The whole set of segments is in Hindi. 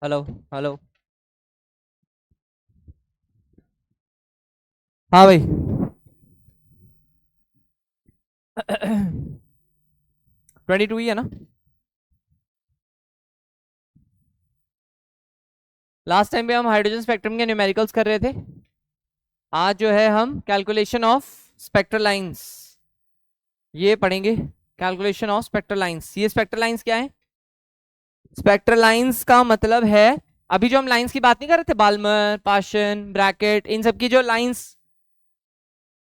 हेलो। हेलो। हाँ भाई। 22 ही है ना? लास्ट टाइम पे हम हाइड्रोजन स्पेक्ट्रम के न्यूमेरिकल्स कर रहे थे। आज जो है हम कैलकुलेशन ऑफ स्पेक्ट्रल लाइंस ये पढ़ेंगे। कैलकुलेशन ऑफ स्पेक्ट्रल लाइंस, ये स्पेक्ट्रल लाइंस क्या है? स्पेक्ट्रल लाइंस का मतलब है, अभी जो हम लाइंस की बात नहीं कर रहे थे, बाल्मर, पाशन, ब्रैकेट, इन सब की जो लाइंस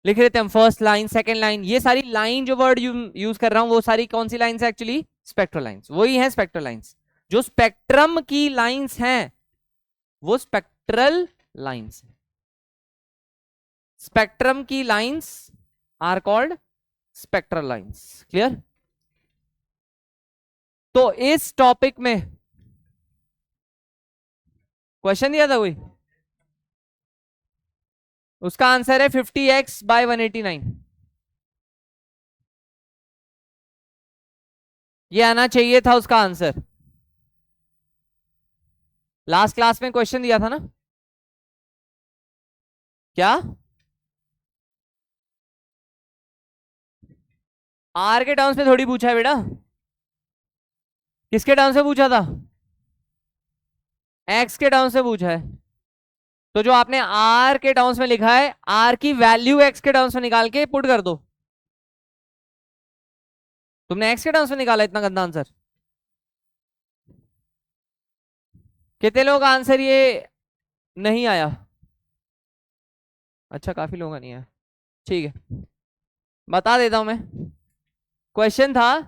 लिख रहे थे हम, फर्स्ट लाइन, सेकंड लाइन, ये सारी लाइन जो वर्ड यूज कर रहा हूं वो सारी कौन सी लाइंस है? एक्चुअली स्पेक्ट्रल लाइंस, वही है स्पेक्ट्रल लाइंस। जो स्पेक्ट्रम की लाइंस हैं वो स्पेक्ट्रल लाइंस है। स्पेक्ट्रम की lines are called spectral lines. Clear? तो इस टॉपिक में क्वेश्चन दिया था कोई, उसका आंसर है 50x/189। ये आना चाहिए था उसका आंसर। लास्ट क्लास में क्वेश्चन दिया था ना? क्या? आर के टर्म्स में थोड़ी पूछा है बेटा। किसके टर्म्स में पूछा था? एक्स के टर्म्स में पूछा है। तो जो आपने आर के टर्म्स में लिखा है, आर की वैल्यू एक्स के टर्म्स में निकाल के पुट कर दो। तुमने एक्स के टर्म्स में निकाला इतना गंदा आंसर? कितने लोगों का आंसर ये नहीं आया? अच्छा, काफी लोगों का नहीं आया। ठीक है, बता देता हूं मैं। क्वेश्चन था,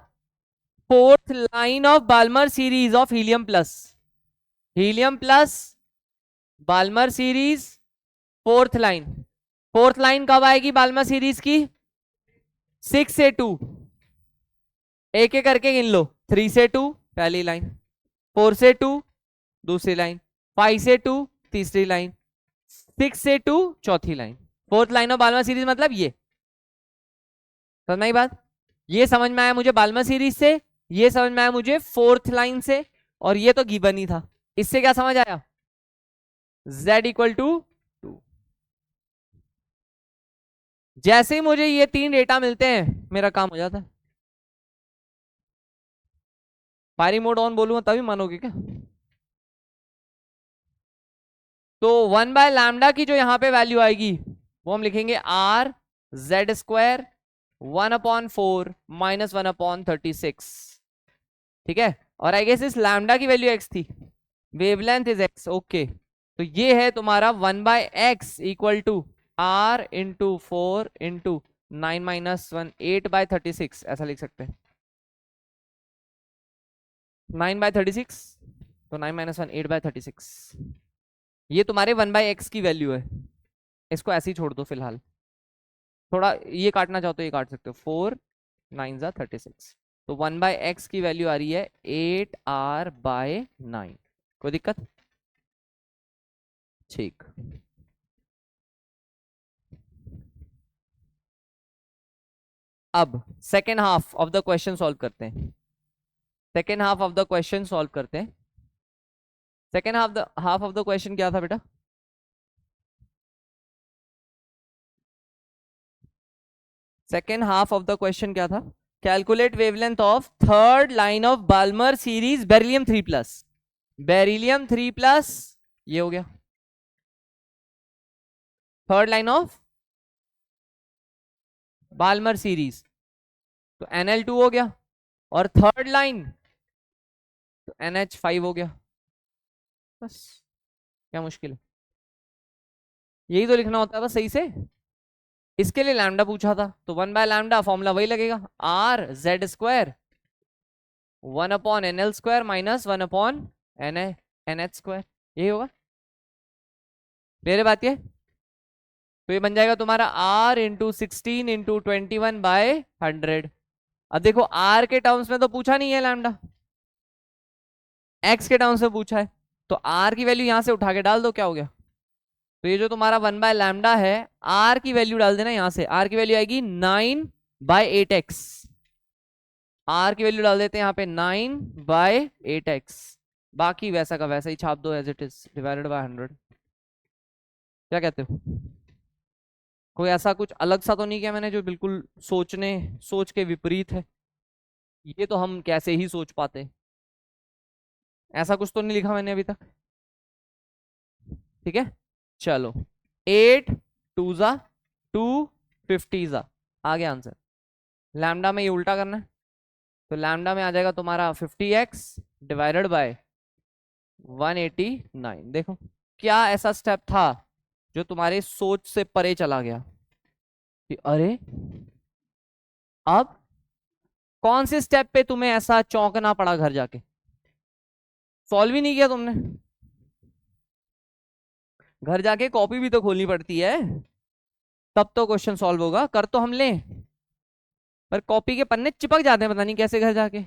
fourth line of Balmer series of helium plus. Helium plus Balmer series, fourth line. Fourth line कब आएगी बाल्मर सीरीज की? 6 से 2, एक एक करके गिन लो। 3 से 2 पहली लाइन, 4 से 2 दूसरी लाइन, 5 से 2 तीसरी लाइन, 6 से 2 चौथी लाइन। Fourth line of Balmer series मतलब ये। समझ में आई बात? ये समझ में आया मुझे बाल्मर सीरीज से, ये समझ में आया मुझे फोर्थ लाइन से, और ये तो गिवन ही था। इससे क्या समझ आया? Z = 2। जैसे ही मुझे ये तीन डेटा मिलते हैं मेरा काम हो जाता है। फायरिंग मोड ऑन बोलूंगा तभी मानोगे क्या? तो 1/λ की जो यहां पे वैल्यू आएगी वो हम लिखेंगे R² 1/4 -1/36। ठीक है, और आई गेस इस लैम्डा की वैल्यू x थी, वेवलेंथ इज x। ओके, तो ये है तुम्हारा 1/x = R × 4 × 9 - 1 8/36, ऐसा लिख सकते हैं। 9/36, तो 9 - 1 8/36। ये तुम्हारे 1/x की वैल्यू है। इसको ऐसे ही छोड़ दो फिलहाल। थोड़ा ये काटना चाहो तो ये काट सकते हो। 4 9 × 36, तो 1/x की वैल्यू आ रही है 8R/9। कोई दिक्कत? ठीक। अब second half of the question solve करते हैं। Second half of the question solve करते हैं। Second half of the question क्या था बेटा? Second half of the question क्या था? Calculate wavelength of third line of Balmer series beryllium 3+। Beryllium 3+, ये हो गया third line of Balmer series, तो NL2 हो गया। और थर्ड लाइन तो NH5 हो गया। बस, क्या मुश्किल है? यही तो लिखना होता है बस सही से। इसके लिए लैम्डा पूछा था, तो 1/λ फॉर्मूला वही लगेगा, RZ² 1/NL² -1/NH²। यही होगा। मेरे बात ये, तो ये बन जाएगा तुम्हारा R × 16 × 21/100। अब देखो R के टर्म्स में तो पूछा नहीं है लैम्डा, X के टर्म्स में पूछा है, तो R की वैल्यू यहां से उठा के डाल दो, क्या हो गया? तो ये जो तुम्हारा 1/λ है, R की वैल्यू डाल देना यहां से। R की वैल्यू आएगी 9/8x। R की वैल्यू डाल देते हैं यहाँ पे 9/8x। बाकी वैसा का वैसा ही छाप दो, as it is divided by 100। क्या कहते हो? कोई ऐसा कुछ अलग सा तो नहीं किया मैंने जो बिल्कुल सोच के विपरीत है? ये तो हम कैसे ही सोच पाते, ऐसा कुछ तो नहीं लिखा मैंने अभी तक। ठीक है, चलो। 8 टू जा 2, 50 जा, आ गया आंसर। लैम्डा में ये उल्टा करना है, तो लैम्डा में आ जाएगा तुम्हारा 50x डिवाइडेड बाय 189। देखो, क्या ऐसा स्टेप था जो तुम्हारे सोच से परे चला गया कि अरे, अब कौन से स्टेप पे तुम्हें ऐसा चौंकना पड़ा घर जाके? सॉल्व ही नहीं किया तुमने। घर जाके कॉपी भी तो खोलनी पड़ती है, तब तो क्वेश्चन सॉल्व होगा। कर तो हम लें, पर कॉपी के पन्ने चिपक जाते हैं, पता नहीं कैसे घर जाके।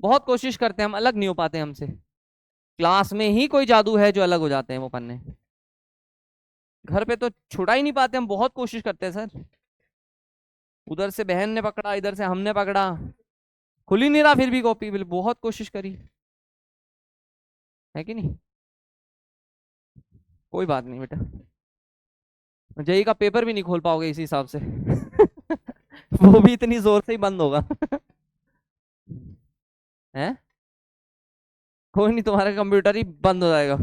बहुत कोशिश करते हैं हम, अलग नहीं हो पाते हमसे। क्लास में ही कोई जादू है जो अलग हो जाते हैं वो पन्ने, घर पे तो छुड़ा ही नहीं पाते हम। बहुत कोशिश करते हैं सर, उधर से बहन ने पकड़ा, इधर से हमने पकड़ा, खुल ही नहीं रहा, फिर भी कॉपी बिल बहुत कोशिश करी है कि नहीं। कोई बात नहीं बेटा, जेई का पेपर भी नहीं खोल पाओगे इसी हिसाब से। वो भी इतनी जोर से ही बंद होगा। हैं? कोई नहीं, तुम्हारा कंप्यूटर ही बंद हो जाएगा।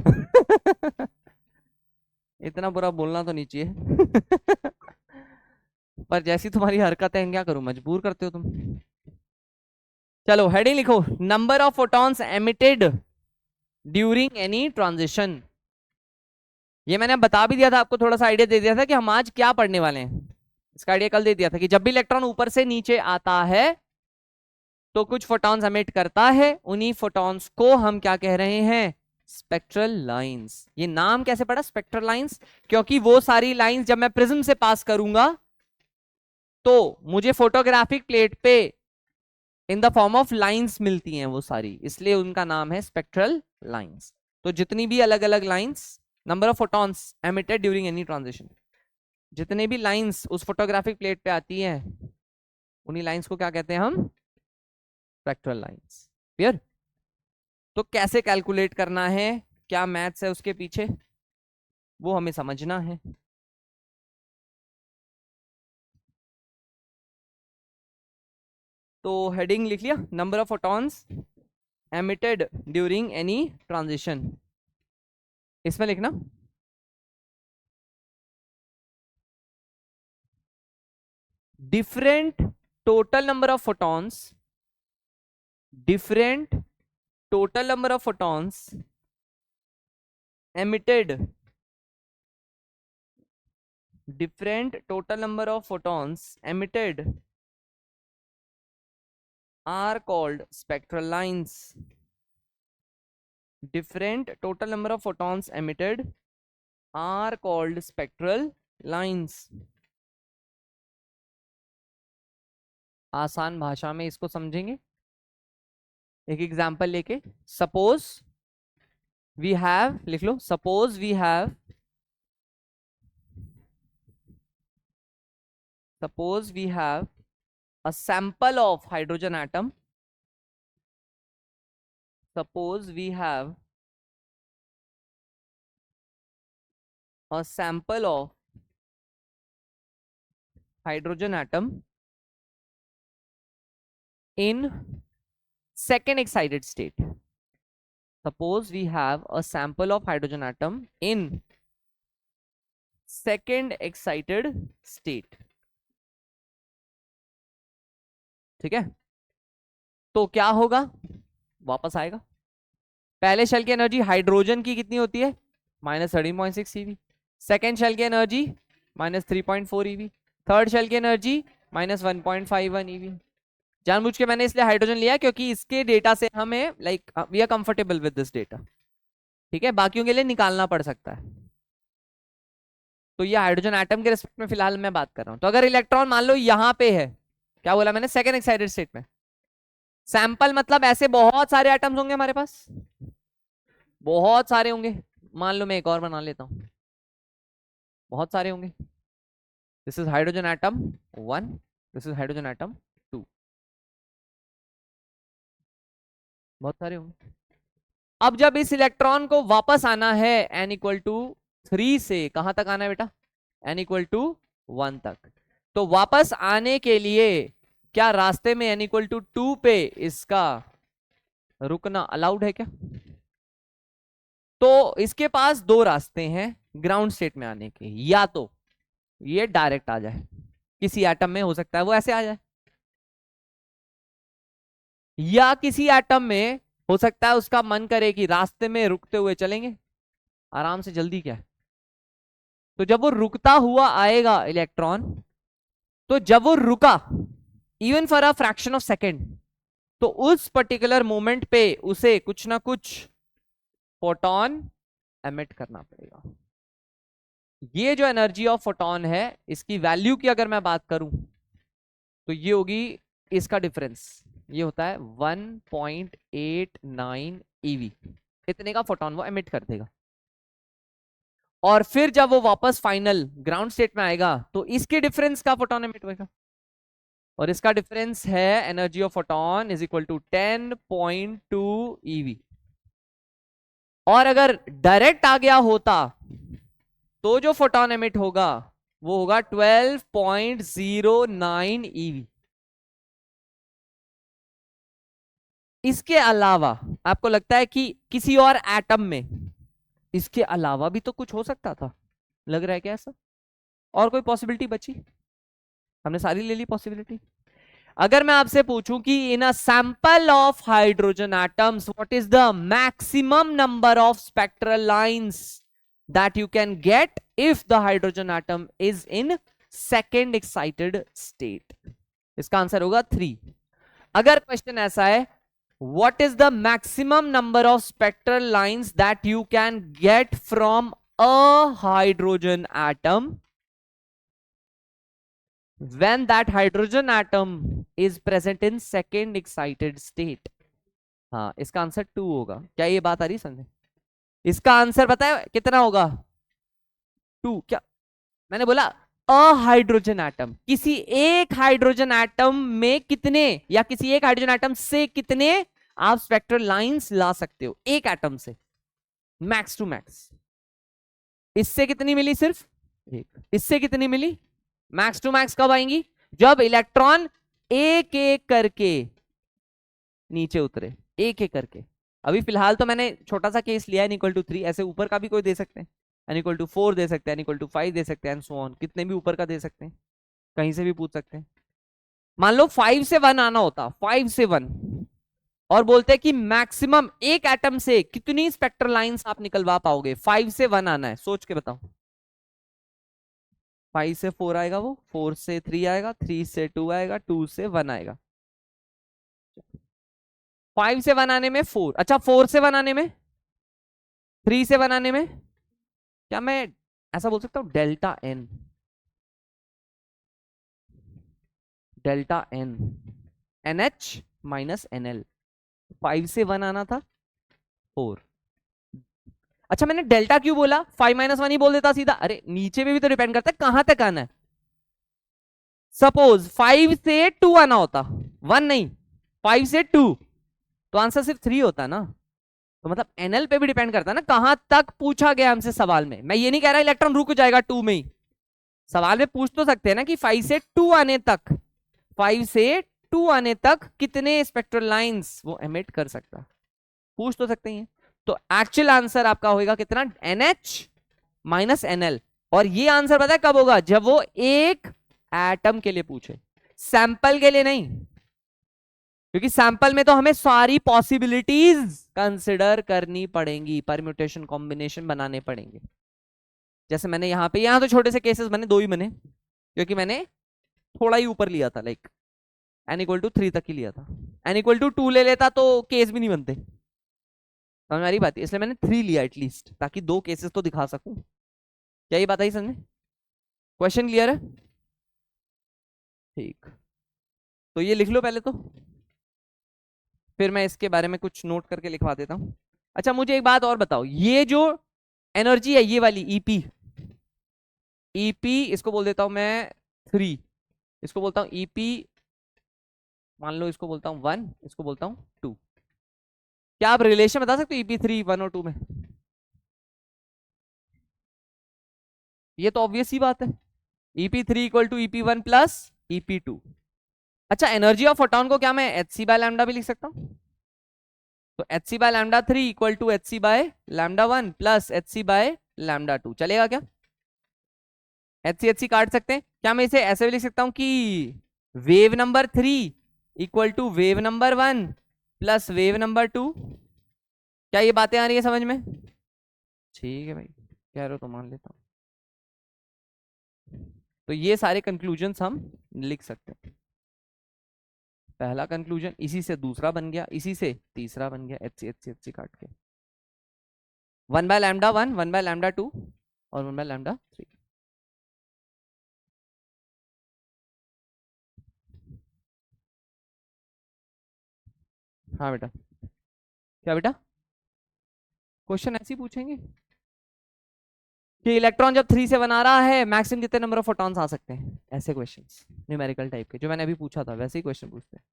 इतना बुरा बोलना तो नहीं चाहिए। पर जैसी तुम्हारी हरकत है, क्या करूं, मजबूर करते हो तुम। चलो हेडिंग लिखो, number of photons emitted during any transition. ये मैंने बता भी दिया था आपको, थोड़ा सा आइडिया दे दिया था कि हम आज क्या पढ़ने वाले हैं। इसका आइडिया कल दे दिया था कि जब भी इलेक्ट्रॉन ऊपर से नीचे आता है तो कुछ फोटॉन्स एमिट करता है, उन्हीं फोटॉन्स को हम क्या कह रहे हैं? Spectral lines. ये नाम कैसे पड़ा स्पेक्ट्रल लाइंस? क्योंकि वो सारी लाइंस जब मैं प्रिज्म से पास करूंगा तो मुझे फोटोग्राफिक प्लेट पे in the form of lines मिलती हैं वो सारी, इसलिए उनका नाम है स्पेक्ट्रल लाइंस। तो जितनी भी अलग अलग lines, number of photons emitted during any transition, जितने भी लाइंस उस फोटोग्राफिक प्लेट पे आती हैं, उन्हीं लाइंस को क्या कहते हैं हम? Spectral lines. क्लियर? तो कैसे कैलकुलेट करना है, क्या मैथ्स है उसके पीछे, वो हमें समझना है। तो हेडिंग लिख लिया, number of photons emitted during any transition. इसमें लिखना different total number of photons, different total number of photons emitted, different total number of photons emitted are called spectral lines. Different total number of photons emitted are called spectral lines. आसान भाषा में इसको समझेंगे एक एग्जांपल लेके। सपोज वी हैव, लिख लो, suppose we have, suppose we have a sample of hydrogen atom. Suppose we have a sample of hydrogen atom in second excited state. Suppose we have a sample of hydrogen atom in second excited state. ठीक है, तो क्या होगा, वापस आएगा। पहले शेल की एनर्जी हाइड्रोजन की कितनी होती है? -13.6 eV। सेकेंड शेल की एनर्जी -3.4 eV। थर्ड शेल की एनर्जी -1.51 eV। जानबूझ के मैंने इसलिए हाइड्रोजन लिया क्योंकि इसके डेटा से हमें like we are comfortable with this data. ठीक है, बाकियों के लिए निकालना पड़ सकता है। तो ये हाइड्रोजन एटम के रिस्पेक्ट में फिलहाल मैं बात कर रहा हूं। तो अगर इलेक्ट्रॉन मान लो यहाँ पे है, क्या बोला मैंने, सेकेंड एक्साइटेड स्टेट में। सैंपल मतलब ऐसे बहुत सारे एटम्स होंगे हमारे पास, बहुत सारे होंगे। मान लो मैं एक और बना लेता हूं, बहुत सारे होंगे। This is hydrogen atom 1, this is hydrogen atom 2, बहुत सारे होंगे। अब जब इस इलेक्ट्रॉन को वापस आना है n इक्वल टू 3 से, कहां तक आना है बेटा, n इक्वल टू 1 तक, तो वापस आने के लिए क्या रास्ते में n इक्वल टू 2 पे इसका रुकना अलाउड है क्या? तो इसके पास दो रास्ते हैं ग्राउंड स्टेट में आने के, या तो ये डायरेक्ट आ जाए, किसी एटम में हो सकता है वो ऐसे आ जाए, या किसी एटम में हो सकता है उसका मन करे कि रास्ते में रुकते हुए चलेंगे आराम से, जल्दी क्या है। तो जब वो रुकता हुआ आएगा इलेक्ट्रॉन, तो जब वो रुका even for a fraction of second, तो उस पर्टिकुलर मोमेंट पे उसे कुछ ना कुछ फोटोन एमिट करना पड़ेगा। ये जो एनर्जी ऑफ फोटोन है, इसकी वैल्यू की अगर मैं बात करूं तो ये होगी इसका डिफरेंस, ये होता है 1.89 eV, इतने का फोटोन वो एमिट कर देगा। और फिर जब वो वापस फाइनल ग्राउंड स्टेट में आएगा तो इसके डिफरेंस का फोटोन एमिट होगा, और इसका डिफरेंस है energy of photon is equal to 10.2 eV। और अगर डायरेक्ट आ गया होता तो जो फोटोन एमिट होगा वो होगा 12.09 eV। इसके अलावा आपको लगता है कि किसी और एटम में इसके अलावा भी तो कुछ हो सकता था, लग रहा है क्या ऐसा? और कोई पॉसिबिलिटी बची? हमने सारी ले ली पॉसिबिलिटी। अगर मैं आपसे पूछूं कि in a sample of hydrogen atoms what is the maximum number of spectral lines that you can get if the hydrogen atom is in second excited state, इसका आंसर होगा 3। अगर क्वेश्चन ऐसा है what is the maximum number of spectral lines that you can get from a hydrogen atom when that hydrogen atom is present in second excited state, हाँ इसका आंसर 2 होगा। क्या ये बात आ रही समझे? इसका आंसर पता है कितना होगा? 2। क्या मैंने बोला? अ हाइड्रोजन एटम, किसी एक हाइड्रोजन एटम में कितने, या किसी एक हाइड्रोजन एटम से कितने आप स्पेक्ट्रल लाइंस ला सकते हो एक एटम से, मैक्स टू मैक्स। इससे कितनी मिली? सिर्फ एक। इससे कितनी मिली? मैक्स टू मैक्स कब आएंगी? जब इलेक्ट्रॉन एक एक करके नीचे उतरे, एक एक करके। अभी फिलहाल तो मैंने छोटा सा केस लिया है n = 3, ऐसे ऊपर का भी कोई दे सकते हैं, n = 4 दे सकते हैं, n = 5 दे सकते हैं, एंड सो ऑन, कितने भी ऊपर का दे सकते हैं, कहीं से भी पूछ सकते हैं। मान लो 5 से 1 आना होता, 5 से 1, और बोलते हैं कि मैक्सिमम एक एटम से कितनी स्पेक्ट्रल लाइंस आप निकलवा पाओगे, 5 से 1 आना है, सोच के बताओ। 5 से 4 आएगा, वो 4 से 3 आएगा, 3 से 2 आएगा, 2 से 1 आएगा। 5 से 1 आने में 4, अच्छा 4 से 1 आने में, 3 से 1 आने में, क्या मैं ऐसा बोल सकता हूं delta n, delta n, NH minus NL। 5 से 1 आना था 4। अच्छा मैंने डेल्टा क्यों बोला? 5 - 1 ही बोल देता सीधा। अरे नीचे में भी तो डिपेंड करता है कहां तक आना है। सपोज 5 से 2 आना होता, 1 नहीं, 5 से 2, तो आंसर सिर्फ 3 होता ना। तो मतलब NL पे भी डिपेंड करता है ना कहां तक पूछा गया हमसे सवाल में। मैं ये नहीं कह रहा इलेक्ट्रॉन रुक जाएगा 2 में ही, सवाल में पूछ तो सकते हैं ना कि 5 से 2 आने तक, 5 से 2 आने तक कितने स्पेक्ट्रल लाइंस वो एमिट कर सकता, पूछ तो सकते हैं। तो एक्चुअल आंसर आपका होगा कितना? NH minus NL। और ये आंसर पता है कब होगा? जब वो एक एटम के लिए पूछे, सैंपल के लिए नहीं, क्योंकि सैंपल में तो हमें सारी पॉसिबिलिटीज कंसिडर करनी पड़ेंगी, परम्यूटेशन कॉम्बिनेशन बनाने पड़ेंगे। जैसे मैंने यहां तो छोटे से केसेस बने, 2 ही बने, क्योंकि मैंने थोड़ा ही ऊपर लिया था, लाइक n = 3 तक ही लिया था। n = 2 ले लेता तो केस भी नहीं बनते, समझ आ रही बात? इसलिए मैंने 3 लिया एटलीस्ट, ताकि 2 केसेस तो दिखा सकूं। क्या ये बात आई समझ में? क्वेश्चन क्लियर है? ठीक, तो ये लिख लो पहले तो, फिर मैं इसके बारे में कुछ नोट करके लिखवा देता हूं। अच्छा मुझे एक बात और बताओ, ये जो एनर्जी है ये वाली ईपी, ईपी इसको बोल देता हूं मैं 3, इसको बोलता हूं ईपी, मान लो इसको बोलता हूं 1, इसको बोलता हूं 2। क्या आप रिलेशन बता सकते हो EP3 1 और 2 में? ये तो ऑब्वियस ही बात है, EP3 equal to EP1 plus EP2। अच्छा, एनर्जी ऑफ फोटोन को क्या मैं hc बाय लैम्डा भी लिख सकता हूँ? तो hc by lambda 3 equal to hc by lambda 1 plus hc by lambda 2, चलेगा क्या? hc काट सकते हैं क्या? मैं इसे ऐसे भी लिख सकता हूँ कि wave number 3 equal to wave number 1 plus wave number 2। क्या ये बातें आ रही है समझ में? ठीक है भाई, कह रहे हो तो मान लेता हूँ। तो ये सारे कंक्लूजन्स हम लिख सकते हैं। पहला कंक्लूजन, इसी से दूसरा बन गया, इसी से तीसरा बन गया, एच सी काट के 1 बाय लैम्डा 1, 1 बाय लैम्डा 2 और 1 बाय लैम्डा 3। हाँ बेटा, क्या बेटा? क्वेश्चन ऐसे ही पूछेंगे कि इलेक्ट्रॉन जब 3 से बना रहा है मैक्सिमम कितने नंबर ऑफ फोटॉन्स आ सकते हैं, ऐसे क्वेश्चंस न्यूमेरिकल टाइप के जो मैंने अभी पूछा था वैसे ही क्वेश्चन पूछते हैं।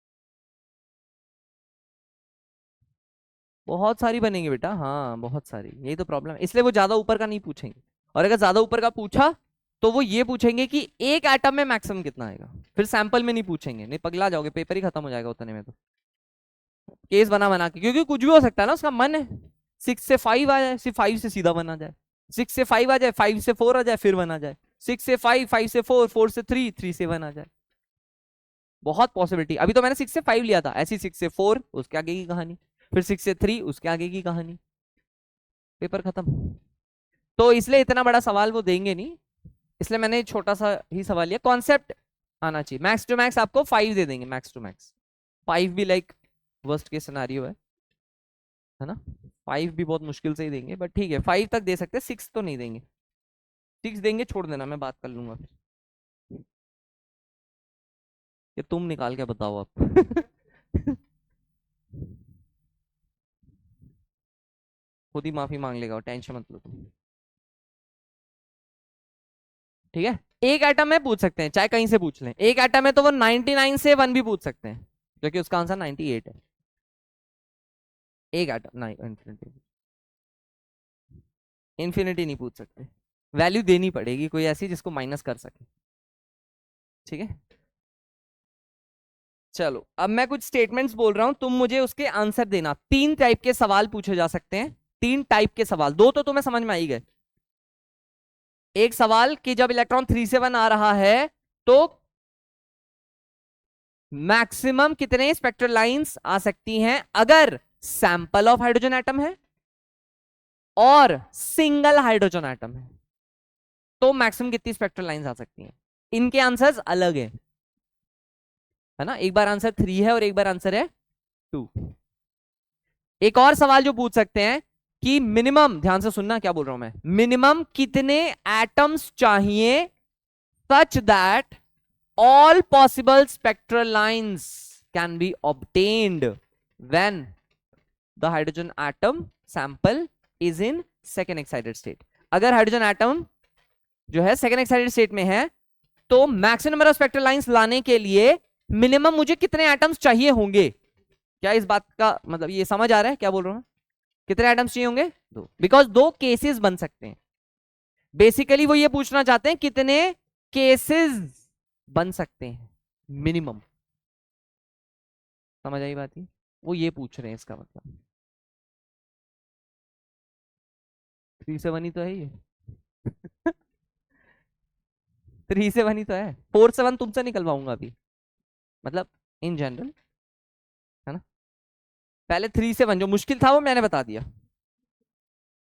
बहुत सारी बनेंगे बेटा, हाँ बहुत सारी, यही तो प्रॉब्लम है, इसलिए वो ज्यादा ऊपर का नहीं पूछेंगे। और अगर ज्यादा ऊपर का पूछा तो वो ये पूछेंगे कि एक एटम में मैक्सिमम कितना आएगा, फिर सैंपल में नहीं पूछेंगे, नहीं पगला जाओगे, पेपर ही खत्म हो जाएगा उतने में तो। केस बना बना के, क्योंकि कुछ भी हो सकता है ना, उसका मन है 6 से 5 आ जाए, सिर्फ 5 से सीधा बना जाए, 6 से 5 आ जाए, 5 से 4 आ जाए, फिर बना जाए, 6 से 5, 5 से 4, 4 से 3, 3 से 1 आ जाए। बहुत पॉसिबिलिटी। अभी तो मैंने 6 से 5 लिया था, ऐसी 6 से 4 उसके आगे की कहानी, फिर 6 से 3 उसके आगे की कहानी, पेपर खत्म। तो इसलिए इतना बड़ा सवाल वो देंगे नहीं, इसलिए मैंने छोटा सा ही सवाल लिया, कॉन्सेप्ट आना चाहिए। मैक्स टू मैक्स आपको 5 दे देंगे, मैक्स टू मैक्स 5 भी लाइक वर्स्ट केस सिनेरियो है ना? 5 भी बहुत मुश्किल से ही देंगे, बट ठीक है 5 तक दे सकते हैं, 6 तो नहीं देंगे। 6 देंगे छोड़ देना, मैं बात कर लूंगा फिर, ये तुम निकाल के बताओ आप खुद ही माफी मांग लेगा, टेंशन मत लो तुम, ठीक है? एक एटम में पूछ सकते हैं, चाहे कहीं से पूछ लें, एक एटम में तो वो 99 से 1 भी पूछ सकते हैं, क्योंकि उसका आंसर 98 है। एक एटम नहीं, इन्फिनिटी, इन्फिनिटी नहीं पूछ सकते, वैल्यू देनी पड़ेगी कोई ऐसी जिसको माइनस कर सके, ठीक है? चलो अब मैं कुछ स्टेटमेंट्स बोल रहा हूं, तुम मुझे उसके आंसर देना। 3 टाइप के सवाल पूछे जा सकते हैं, 3 टाइप के सवाल, 2 तो तुम्हें समझ में आई गए। एक सवाल कि जब इलेक्ट्रॉन 3 से 1 आ रहा है तो मैक्सिमम कितने स्पेक्ट्रल लाइंस आ सकती हैं अगर सैंपल ऑफ हाइड्रोजन एटम है और सिंगल हाइड्रोजन एटम है, तो मैक्सिमम कितनी स्पेक्ट्रल लाइंस आ सकती हैं। इनके आंसर्स अलग है ना, एक बार आंसर 3 है और एक बार आंसर है 2। एक और सवाल जो पूछ सकते हैं कि मिनिमम, ध्यान से सुनना क्या बोल रहा हूं मैं, मिनिमम कितने एटम्स चाहिए such that all possible spectral lines can be obtained when the hydrogen atom sample is in second excited state। अगर हाइड्रोजन एटम जो है सेकेंड एक्साइटेड स्टेट में है तो maximum number of spectral lines लाने के लिए मिनिमम मुझे कितने एटम्स चाहिए होंगे। क्या इस बात का मतलब ये समझ आ रहा है क्या बोल रहा हूं? कितने एटम्स चाहिए होंगे? 2, बिकॉज 2 केसेस बन सकते हैं। बेसिकली वो ये पूछना चाहते हैं कितने केसेस बन सकते हैं मिनिमम, समझ आई बात? ही वो ये पूछ रहे हैं, इसका मतलब 3 से 1 ही तो है ये 3 से 1 ही तो है, 4 से 1 तुमसे निकलवाऊंगा अभी, मतलब इन जनरल, है ना? पहले 3 से 1 जो मुश्किल था वो मैंने बता दिया,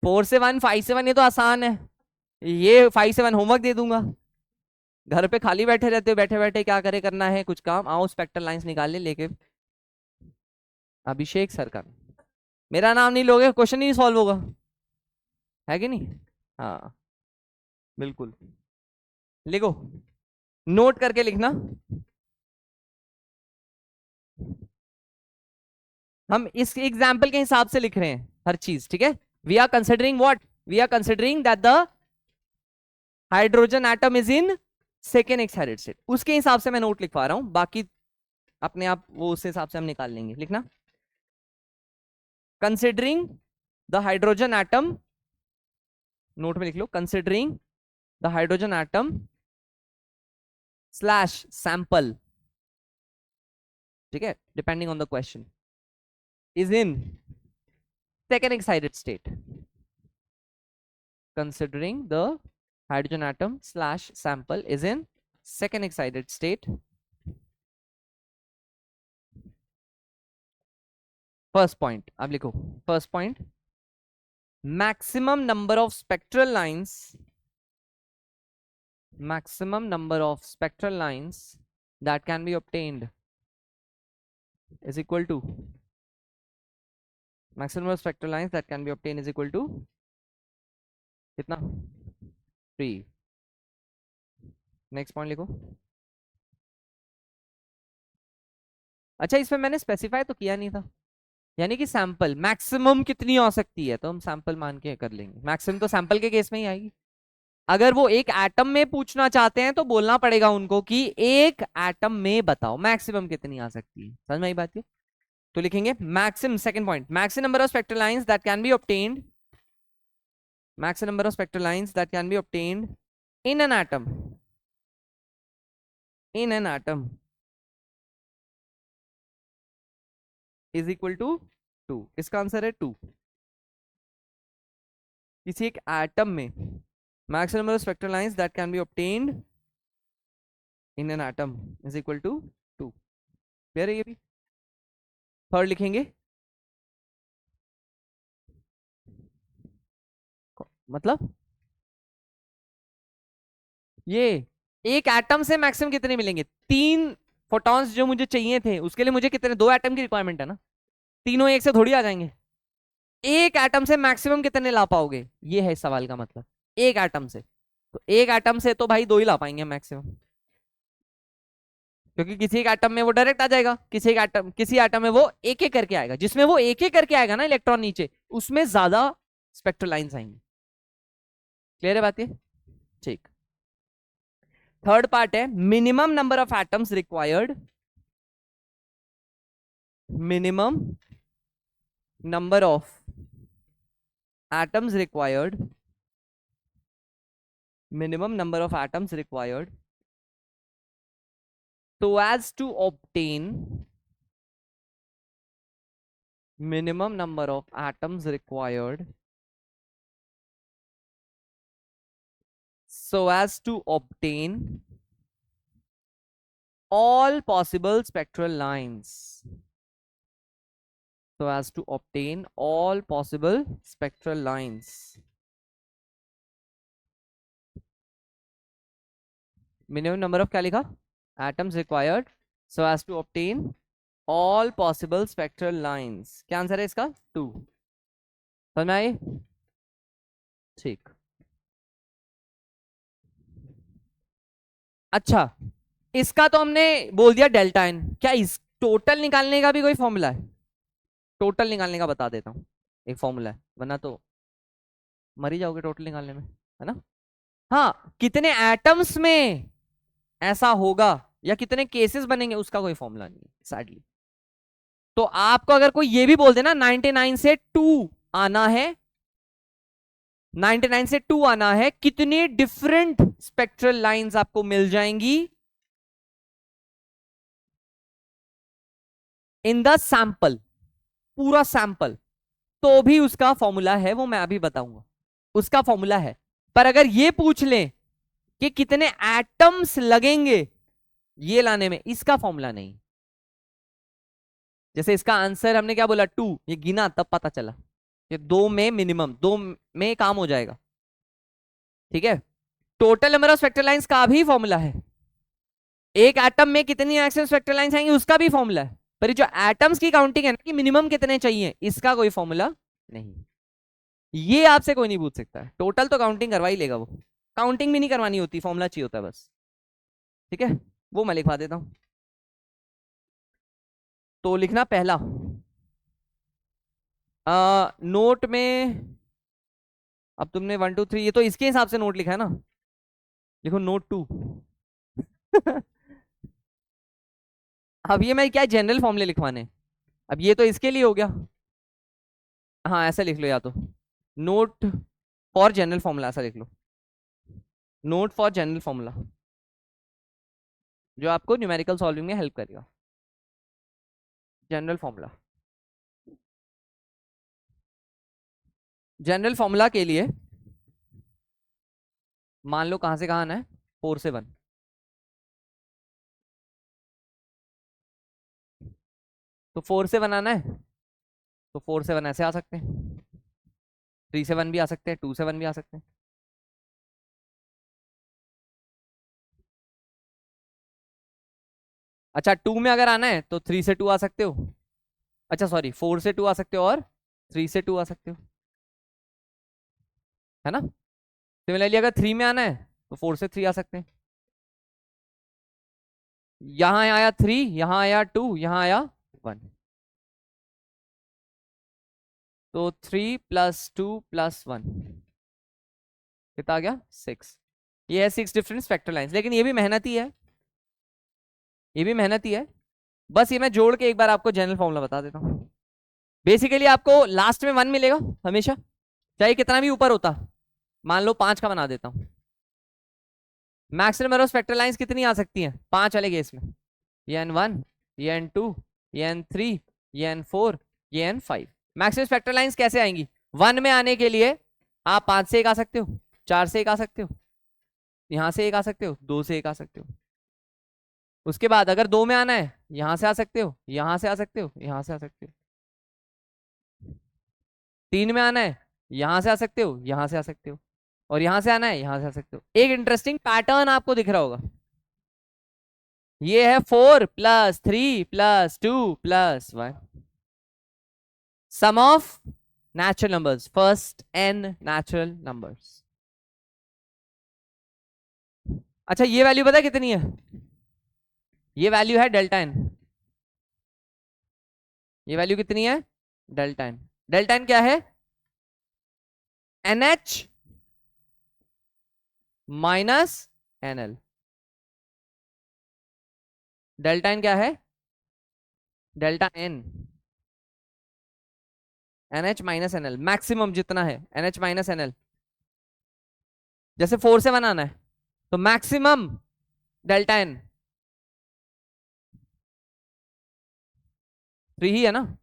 4 से 1, 5 से 1 ये तो आसान है, ये 5 से 1 होमवर्क दे दूंगा, घर पे खाली बैठे रहते हो, बैठे बैठे क्या करे, करना है कुछ काम, आओ स्पेक्ट्रल लाइंस निकाल ले लेके, अभिषेक सर का मेरा नाम नहीं लोगे क्वेश्चन ही सॉल्व होगा, है कि नहीं? हाँ बिल्कुल, लिखो, नोट करके लिखना। हम इस एग्जाम्पल के हिसाब से लिख रहे हैं हर चीज, ठीक है? We are considering what, we are considering that the hydrogen atom is in second excited state, उसके हिसाब से मैं नोट लिखवा रहा हूं, बाकी अपने आप वो उस हिसाब से हम निकाल लेंगे, लिखना। Considering the hydrogen atom, note में लिख लो, considering the hydrogen atom slash sample, ठीक है, depending on the question, is in second excited state, considering the hydrogen atom slash sample is in second excited state. First point अब लिखो, first point, maximum number of spectral lines, maximum number of spectral lines that can be obtained is equal to, maximum number of spectral lines that can be obtained is equal to कितना, 3. नेक्स्ट पॉइंट लिखो। अच्छा, इसमें मैंने स्पेसिफाई तो किया नहीं था, यानी कि सैंपल मैक्सिमम कितनी हो सकती है, तो हम सैंपल मान के कर लेंगे, मैक्सिमम तो सैंपल के केस में ही आएगी। अगर वो एक एटम में पूछना चाहते हैं तो बोलना पड़ेगा उनको कि एक एटम में बताओ मैक्सिमम कितनी आ सकती है, समझ में आई बात है? तो लिखेंगे maximum, second point, maximum number of spectral lines that can be obtained, maximum number of spectral lines that can be obtained in an atom, in an atom is equal to 2. इसका आंसर है 2। किसी एक एटम में maximum number of spectral lines that can be obtained in an atom is equal to 2। Clear है ये भी? थर्ड लिखेंगे, मतलब ये एक एटम से मैक्सिमम कितने मिलेंगे, 3 फोटॉन्स जो मुझे चाहिए थे, उसके लिए मुझे कितने, 2 एटम की रिक्वायरमेंट है ना, तीनों एक से थोड़ी आ जाएंगे, एक एटम से मैक्सिमम कितने ला पाओगे, ये है इस सवाल का मतलब, एक एटम से, तो एक एटम से तो भाई 2 ही ला पाएंगे मैक्सिमम, क्योंकि किसी एक एटम में वो डायरेक्ट आ जाएगा, किसी एटम में वो एक एक करके आएगा, जिसमें वो एक एक करके आएगा ना इलेक्ट्रॉन नीचे, उसमें ज्यादा स्पेक्ट्रल लाइंस आएंगी। क्लियर है बात ये? ठीक। थर्ड पार्ट है minimum number of atoms required, minimum number of atoms required, minimum number of atoms required so as to obtain, minimum number of atoms required so as to obtain all possible spectral lines, so as to obtain all possible spectral lines, minimum number of क्या लिखा, atoms required so as to obtain all possible spectral lines, क्या आंसर है इसका, 2। समझ में आई? ठीक। अच्छा, इसका तो हमने बोल दिया डेल्टा एन, क्या इस टोटल निकालने का भी कोई फॉर्मूला है? टोटल निकालने का बता देता हूं, एक फॉर्मूला है, वरना तो मर ही जाओगे टोटल निकालने में, है ना? हाँ, कितने एटम्स में ऐसा होगा या कितने केसेस बनेंगे उसका कोई फॉर्मूला नहीं है सैडली। तो आपको अगर कोई ये भी बोल देना 99 से 2 आना है, 99 से 2 आना है, कितनी डिफरेंट स्पेक्ट्रल लाइंस आपको मिल जाएंगी इन द सैंपल, पूरा सैंपल, तो भी उसका फॉर्मूला है, वो मैं अभी बताऊंगा, उसका फॉर्मूला है। पर अगर ये पूछ लें कि कितने एटम्स लगेंगे ये लाने में, इसका फॉर्मूला नहीं। जैसे इसका आंसर हमने क्या बोला, 2, ये गिना तब पता चला कि 2 में मिनिमम, 2 में काम हो जाएगा, ठीक है? Total number of spectral lines का भी फॉर्मूला है, एक एटम में कितनी एक्शन स्पेक्ट्रल लाइंस आएंगी उसका भी फॉर्मूला है, पर जो एटम्स की काउंटिंग है ना कि मिनिमम कितने चाहिए, इसका कोई फॉर्मूला नहीं। ये आपसे कोई नहीं पूछ सकता है, टोटल तो काउंटिंग करवा ही लेगा वो, काउंटिंग भी नहीं करवानी होती, फॉर्मूला चाहिए होता है बस, ठीक है? वो मैं लिखवा देता हूं। तो लिखना पहला, नोट में, अब तुमने 1 2 3 ये तो इसके हिसाब से नोट लिखा है ना, लिखो नोट 2। अब ये मैं क्या जनरल फॉर्मूले लिखवाने, अब ये तो इसके लिए हो गया, हाँ ऐसा लिख लो, या तो नोट फॉर जनरल फॉर्मूला ऐसा लिख लो, नोट फॉर जनरल फॉर्मूला, जो आपको न्यूमेरिकल सॉल्विंग में हेल्प करेगा। जनरल फॉर्मूला, जनरल फॉर्मूला के लिए मान लो कहां से कहां आना है, 4 से 1। तो 4 से 1 आना है, तो 4 से 1 ऐसे आ सकते हैं, 3 से 1 भी आ सकते हैं, 2 से 1 भी आ सकते हैं। अच्छा 2 में अगर आना है तो 3 से 2 आ सकते हो, अच्छा सॉरी 4 से 2 आ सकते हो और 3 से 2 आ सकते हो, है ना। सिमिलरली अगर 3 में आना है तो 4 से 3 आ सकते हैं। यहां आया 3, यहां आया 2, यहां आया 1, तो 3 + 2 + 1 कितना आ गया, 6। ये है 6 डिफरेंट स्पेक्ट्रल लाइंस, लेकिन ये भी मेहनती है, ये भी मेहनती है। बस ये मैं जोड़ के एक बार आपको जनरल फॉर्मूला बता देता हूँ। बेसिकली आपको लास्ट में 1 मिलेगा हमेशा, चाहे कितना भी ऊपर होता, मान लो 5 का बना देता हूँ। Maximum number of spectral lines कितनी आ सकती हैं, 5 वाले केस में, ये N1, ये N2, ये N3, ये N4, ये N5। मैक्सिमम स्पेक्ट्रल लाइंस कैसे आएंगी, 1 में आने के लिए आप 5 से 1 आ सकते हो, 4 से 1 आ सकते हो, यहां से 1 आ सकते हो, 2 से 1 आ सकते हो। उसके बाद अगर 2 में आना है, यहां से आ सकते हो, यहां से आ सकते हो, यहां से आ सकते हो। 3 में आना है, यहां से आ सकते हो, यहां से आ सकते हो, और यहां से आना है, यहां से आ सकते हो। एक इंटरेस्टिंग पैटर्न आपको दिख रहा होगा, ये है 4 + 3 + 2 + 1, sum of natural numbers, first n natural numbers. अच्छा ये वैल्यू पता है कितनी है, ये वैल्यू है डेल्टा n, ये वैल्यू कितनी है, डेल्टा n। डेल्टा n क्या है, NH - NL। डेल्टा n क्या है, delta n, NH - NL, maximum जितना है NH - NL। जैसे 4 से 1 आना है तो मैक्सिमम डेल्टा n 3 ही है ना।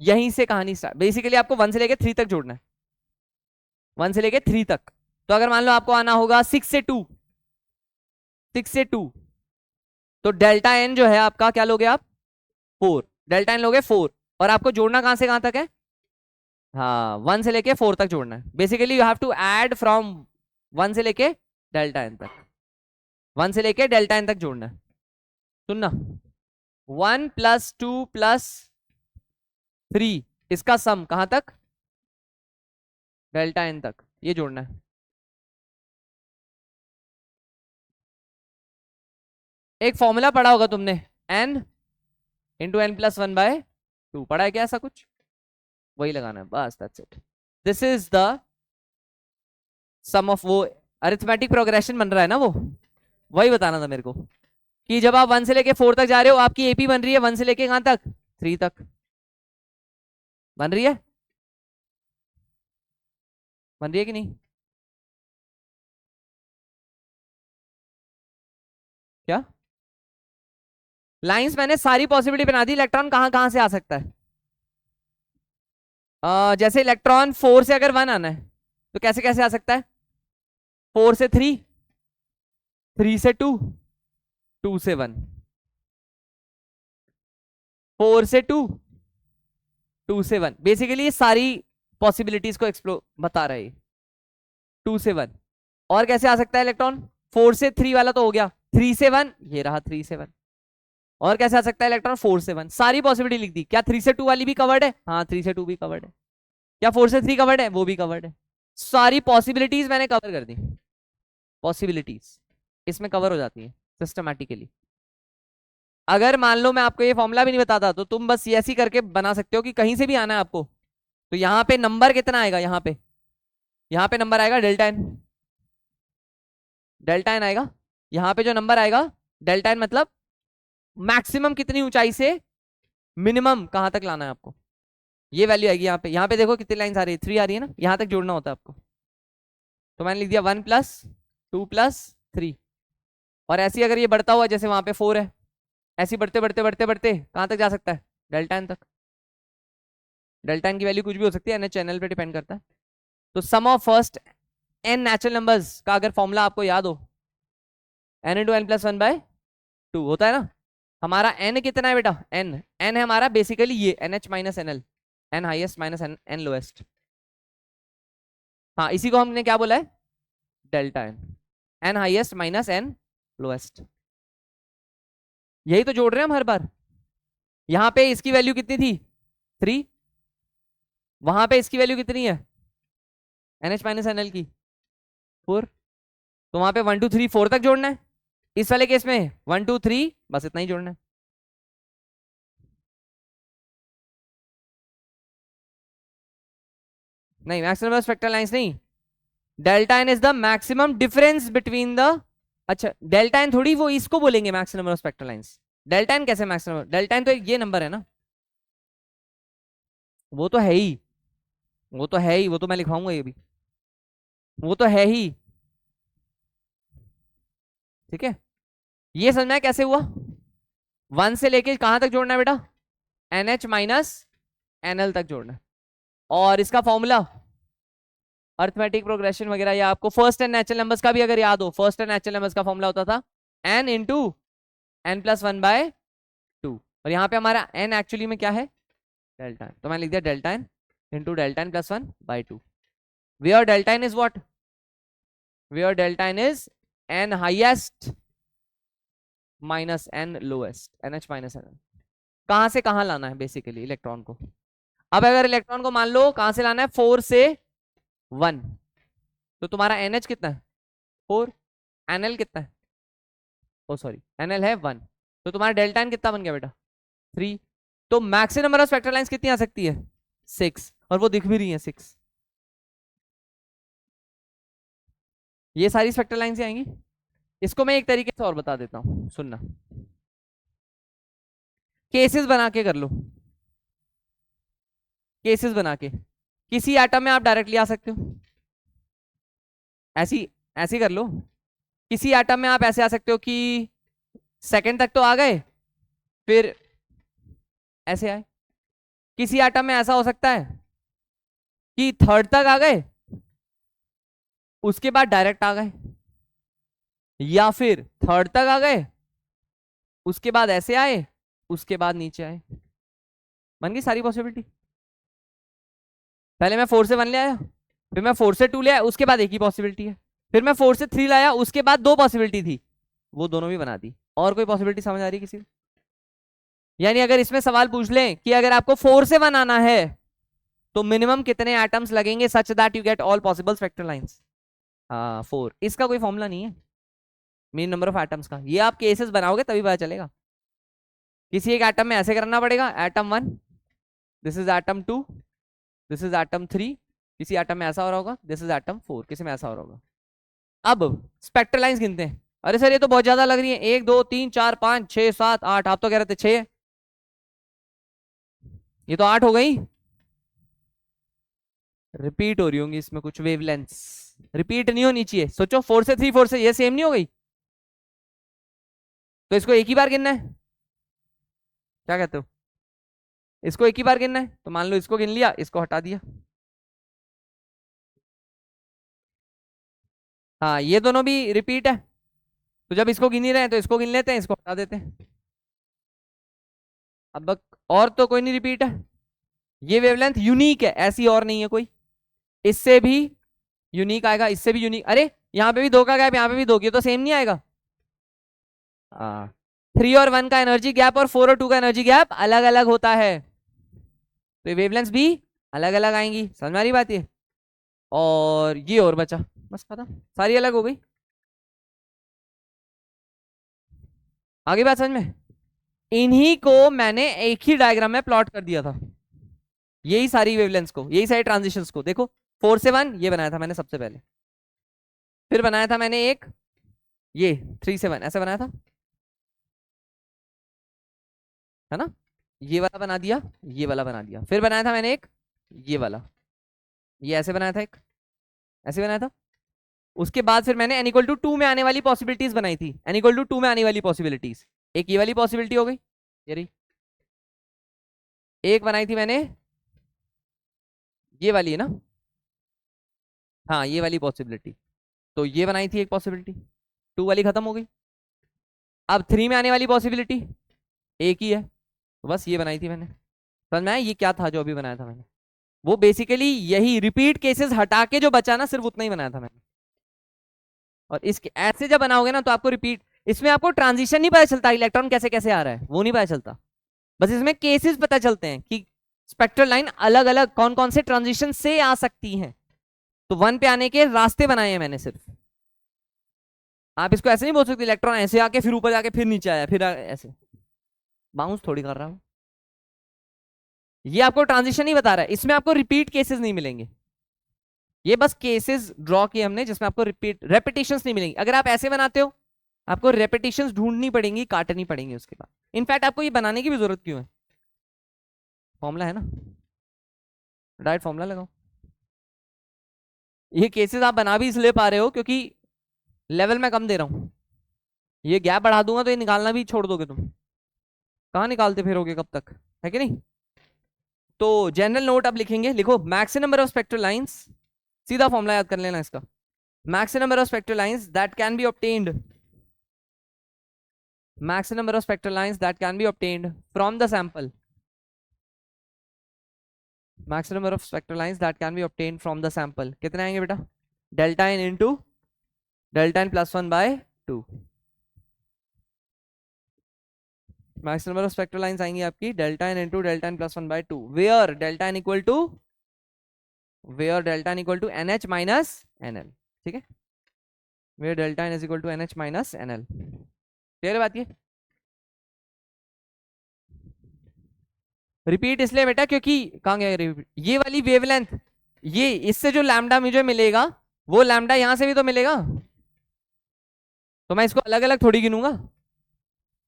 यहीं से कहानी स्टार्ट, बेसिकली आपको 1 से लेके 3 तक जोड़ना है, 1 से लेके 3 तक। तो अगर मान लो आपको आना होगा 6 से 2, 6 से 2, तो डेल्टा n जो है आपका क्या लोगे आप, 4, डेल्टा n लोगे 4, और आपको जोड़ना कहां से कहां तक है, हाँ 1 से लेके 4 तक जोड़ना है। Basically you have to add from 1 से लेके डेल्टा n तक, 1 से लेके डेल्टा n तक जोड़ना है। सुनना, 1 + 2 + 3, इसका सम कहां तक, डेल्टा n तक, ये जोड़ना है। एक फॉर्मूला पढ़ा होगा तुमने, n × n+1/2 पढ़ा है क्या ऐसा कुछ, वही लगाना है बस, that's it. This is the sum of, वो अरिथमेटिक प्रोग्रेशन बन रहा है ना, वो वही बताना था मेरे को, कि जब आप 1 से लेके 4 तक जा रहे हो, आपकी एपी बन रही है 1 से लेके कहां तक, 3 तक बन रही है, बन रही है कि नहीं, क्या लाइंस मैंने सारी पॉसिबिलिटी बना दी, इलेक्ट्रॉन कहां कहां से आ सकता है। जैसे इलेक्ट्रॉन 4 से अगर 1 आना है तो कैसे कैसे आ सकता है, 4 से 3, 3 से 2, 2 से 1, 4 से 2, 2 से 1। बेसिकली ये सारी पॉसिबिलिटीज को एक्सप्लोर बता रहा है, 2 से 1। और कैसे आ सकता है इलेक्ट्रॉन, 4 से 3 वाला तो हो गया, 3 से 1 ये रहा, 3 से 1। और कैसे आ सकता है इलेक्ट्रॉन, 4 से 1, सारी पॉसिबिलिटी लिख दी। क्या 3 से 2 वाली भी कवर्ड है, हाँ 3 से 2 भी कवर्ड है। क्या 4 से 3 कवर्ड है, वो भी कवर्ड है। सारी पॉसिबिलिटीज मैंने कवर कर दी, पॉसिबिलिटीज इसमें कवर हो जाती है सिस्टमैटिकली। अगर मान लो मैं आपको ये फॉर्मूला भी नहीं बताता तो तुम बस ये ऐसी करके बना सकते हो कि कहीं से भी आना है आपको, तो यहाँ पे नंबर कितना आएगा, यहाँ पे नंबर आएगा डेल्टा n, डेल्टा n आएगा। यहाँ पे जो नंबर आएगा डेल्टा n मतलब मैक्सिमम कितनी ऊंचाई से मिनिमम कहां तक लाना है आपको, ये वैल्यू आएगी यहाँ पे देखो कितनी लाइन आ रही है, 3 आ रही है ना, यहाँ तक जोड़ना होता है आपको। तो मैंने लिख दिया 1 + 2 + 3। और ऐसे ही अगर ये बढ़ता हुआ, जैसे वहां पे 4 है, ऐसे ही बढ़ते बढ़ते बढ़ते बढ़ते कहाँ तक जा सकता है, डेल्टा एन तक। डेल्टा एन की वैल्यू कुछ भी हो सकती है, एन चैनल पे डिपेंड करता है। तो sum of first n natural numbers का अगर फॉर्मूला आपको याद हो, n × n+1/2 होता है ना। हमारा n कितना है बेटा, n है हमारा बेसिकली ये NH - NL, n highest minus n lowest. हाँ, इसी को हमने क्या बोला है, delta n, n highest minus n lowest. यही तो जोड़ रहे हैं हम हर बार। यहाँ पे इसकी वैल्यू कितनी थी, 3। वहां पे इसकी वैल्यू कितनी है, NH - NL की 4। तो वहां पे 1 2 3 4 तक जोड़ना है। इस वाले केस में 1 2 3 बस इतना ही जोड़ना है। नहीं, maximum number of spectral lines नहीं, delta n is the maximum difference between the, अच्छा डेल्टा एन थोड़ी वो इसको बोलेंगे maximum number of spectral lines. Delta n कैसे मैक्सिमम, डेल्टा एन तो ये नंबर है ना, वो तो है ही, वो तो है ही, वो तो मैं लिखवाऊंगा ये भी, वो तो है ही। ठीक है, ये समझना है कैसे हुआ। 1 से लेके कहां तक जोड़ना है बेटा, NH - NL तक जोड़ना है। और इसका फॉर्मूला अर्थमेटिक प्रोग्रेशन वगैरह, या आपको फर्स्ट एंड नेचुरल नंबर्स का भी अगर याद हो, फर्स्ट एंड नेचुरल नंबर्स का फॉर्मूला होता था n × n+1/2। और यहाँ पे हमारा n एक्चुअली में क्या है, डेल्टा एन। तो मैंने लिख दिया delta n × delta n+1/2। Where delta n is what, where delta n is n highest minus n lowest, NH - NL। कहां से कहां लाना है बेसिकली इलेक्ट्रॉन को। अब अगर इलेक्ट्रॉन को मान लो कहां से लाना है, 4 से 1, तो तुम्हारा NH कितना है 4, NL कितना है, ओ सॉरी NL है 1, तो तुम्हारा डेल्टा एन कितना बन गया बेटा 3। तो maximum number of spectral lines कितनी आ सकती है 6, और वो दिख भी रही है 6। ये सारी स्पेक्ट्रल लाइंस आएंगी। इसको मैं एक तरीके से और बता देता हूं, सुनना, केसेस बना के कर लो, केसेस बना के। किसी एटम में आप डायरेक्टली आ सकते हो, ऐसी ऐसी कर लो। किसी एटम में आप ऐसे आ सकते हो कि सेकंड तक तो आ गए, फिर ऐसे आए। किसी एटम में ऐसा हो सकता है कि थर्ड तक आ गए, उसके बाद डायरेक्ट आ गए, या फिर थर्ड तक आ गए, उसके बाद ऐसे आए, उसके बाद नीचे आए। बन गई सारी पॉसिबिलिटी। पहले मैं 4 से 1 ले आया, फिर मैं 4 से 2 ले आया, उसके बाद एक ही पॉसिबिलिटी है, फिर मैं 4 से 3 लाया, उसके बाद 2 पॉसिबिलिटी थी, वो दोनों भी बना दी। और कोई पॉसिबिलिटी समझ आ रही किसी को? यानी अगर इसमें सवाल पूछ लें कि अगर आपको 4 से 1 आना है तो मिनिमम कितने एटम्स लगेंगे such that you get all possible spectral lines, 4। इसका कोई फॉर्मूला नहीं है मीन नंबर ऑफ एटम्स का, ये आप केसेस बनाओगे तभी पता चलेगा। किसी एक एटम में ऐसे करना पड़ेगा, atom 1, this is atom 2, this is atom 3, किसी एटम में ऐसा हो रहा होगा, दिस इज एटम 4, किसी में ऐसा हो रहा होगा। अब स्पेक्ट्रल लाइंस गिनते हैं। अरे सर ये तो बहुत ज्यादा लग रही है, 1 2 3 4 5 6 7 8, आप तो कह रहे थे 6, ये तो 8 हो गई। रिपीट हो रही होंगी इसमें कुछ वेवलेंथ्स, रिपीट नहीं होनी चाहिए। सोचो 4 से 3 4 से ये सेम नहीं हो गई, तो इसको एक ही बार गिनना है, क्या कहते हो, इसको एक ही बार गिनना है। तो मान लो इसको गिन लिया, इसको हटा दिया, हाँ ये दोनों भी रिपीट है, तो जब इसको गिन ही रहे हैं तो इसको गिन लेते हैं, इसको हटा देते हैं। अब और तो कोई नहीं रिपीट है, ये वेवलेंथ यूनिक है, ऐसी और नहीं है कोई। इससे भी यूनिक आएगा, इससे भी यूनिक, अरे यहाँ पे भी 2 का गैप, यहाँ पे भी 2 की, तो सेम नहीं आएगा। 3 और 1 का एनर्जी गैप और 4 और 2 का एनर्जी गैप अलग अलग होता है, तो ये वेवलेंथ भी अलग अलग आएंगी। समझ में आ रही बात ये, और ये और बचा, बस खत्म, सारी अलग हो गई। आगे बात समझ में, इन्हीं को मैंने एक ही डायग्राम में प्लॉट कर दिया था, यही सारी वेवलेंथ्स को, यही सारी ट्रांजिशंस को। देखो 4 से 1 ये बनाया था मैंने सबसे पहले, फिर बनाया था मैंने एक ये 3 से 1 ऐसे बनाया था, है ना। ये वाला बना दिया, ये वाला बना दिया, फिर बनाया था मैंने एक ये वाला, ये ऐसे बनाया था, एक ऐसे बनाया था। उसके बाद फिर मैंने n इक्वल टू 2 में आने वाली पॉसिबिलिटीज बनाई थी, n इक्वल टू 2 में आने वाली पॉसिबिलिटीज। एक ये वाली पॉसिबिलिटी हो गई, ये रही। एक बनाई थी मैंने ये वाली, है ना, हाँ ये वाली पॉसिबिलिटी, तो ये बनाई थी एक पॉसिबिलिटी, 2 वाली खत्म हो गई। अब 3 में आने वाली पॉसिबिलिटी एक ही है, तो बस ये बनाई थी मैंने। समझ में आया ये क्या था जो अभी बनाया था मैंने? वो बेसिकली यही रिपीट केसेस हटा के जो बचा ना, सिर्फ उतना ही बनाया था मैंने। और इसके ऐसे जब बनाओगे ना तो आपको रिपीट, इसमें आपको ट्रांजिशन नहीं पता चलता, इलेक्ट्रॉन कैसे कैसे आ रहा है वो नहीं पता चलता, बस इसमें केसेस पता चलते हैं कि स्पेक्ट्रल लाइन अलग अलग कौन कौन से ट्रांजिशन से आ सकती हैं। तो 1 पे आने के रास्ते बनाए हैं मैंने सिर्फ। आप इसको ऐसे नहीं बोल सकते इलेक्ट्रॉन ऐसे आके फिर ऊपर जाके फिर नीचे आया फिर ऐसे, बाउंस थोड़ी कर रहा हूं। ये आपको ट्रांजिशन नहीं बता रहा है, इसमें आपको रिपीट केसेस नहीं मिलेंगे। ये बस केसेस ड्रॉ किए हमने जिसमें आपको रेपिटेशंस नहीं मिलेंगी। अगर आप ऐसे बनाते हो आपको रेपिटेशंस ढूंढनी पड़ेंगी, काटनी पड़ेंगी उसके बाद। इनफैक्ट आपको ये बनाने की भी जरूरत क्यों है, फॉर्मूला है ना, डायरेक्ट फॉर्मूला लगाओ। ये केसेस आप बना भी इसलिए पा रहे हो क्योंकि लेवल में कम दे रहा हूं। ये गैप बढ़ा दूंगा तो ये निकालना भी छोड़ दोगे तुम, कहां निकालते फिरोगे कब तक, है कि नहीं? तो जनरल नोट अब लिखेंगे, लिखो maximum number of spectral lines, सीधा फॉर्मूला याद कर लेना इसका। Maximum number of spectral lines that can be obtained, maximum number of spectral lines that can be obtained from the sample, maximum number of spectral lines that can be obtained from the sample कितने आएंगे बेटा, delta n into delta n plus 1 by 2। Maximum number of spectral lines आएंगी आपकी delta n into delta n plus 1 by 2, where delta n equal to NH minus NL, ठीक है, where delta n is equal to NH minus NL। Clear बात ये? रिपीट इसलिए बेटा क्योंकि कहां गया रिपीट, ये वाली वेवलेंथ, ये इससे जो लैम्डा मुझे मिलेगा वो लैम्डा यहां से भी तो मिलेगा, तो मैं इसको अलग अलग थोड़ी गिनूंगा।